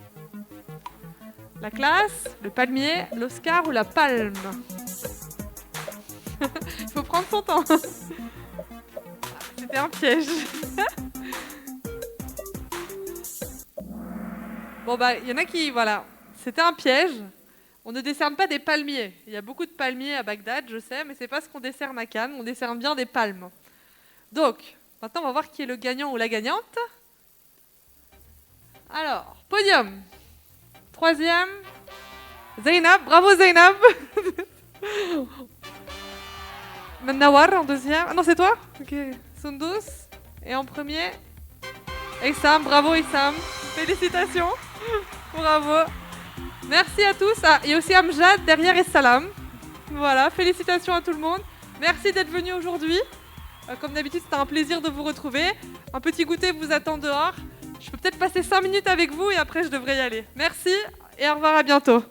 La classe, le palmier, l'Oscar ou la palme? Il faut prendre son temps. C'était un piège. Bon, bah, il y en a qui... Voilà. C'était un piège. On ne décerne pas des palmiers. Il y a beaucoup de palmiers à Bagdad, je sais, mais c'est pas ce qu'on décerne à Cannes. On décerne bien des palmes. Donc... Maintenant, on va voir qui est le gagnant ou la gagnante. Alors, podium. 3e, Zainab. Bravo Zainab. Nawar en 2e. Ah non, c'est toi? Ok. Sundus. Et en premier, Issam. Bravo Issam. Félicitations. Bravo. Merci à tous. Ah, il y a aussi Amjad derrière et Salam. Voilà, félicitations à tout le monde. Merci d'être venus aujourd'hui. Comme d'habitude, c'était un plaisir de vous retrouver. Un petit goûter vous attend dehors. Je peux peut-être passer 5 minutes avec vous et après je devrais y aller. Merci et au revoir, à bientôt.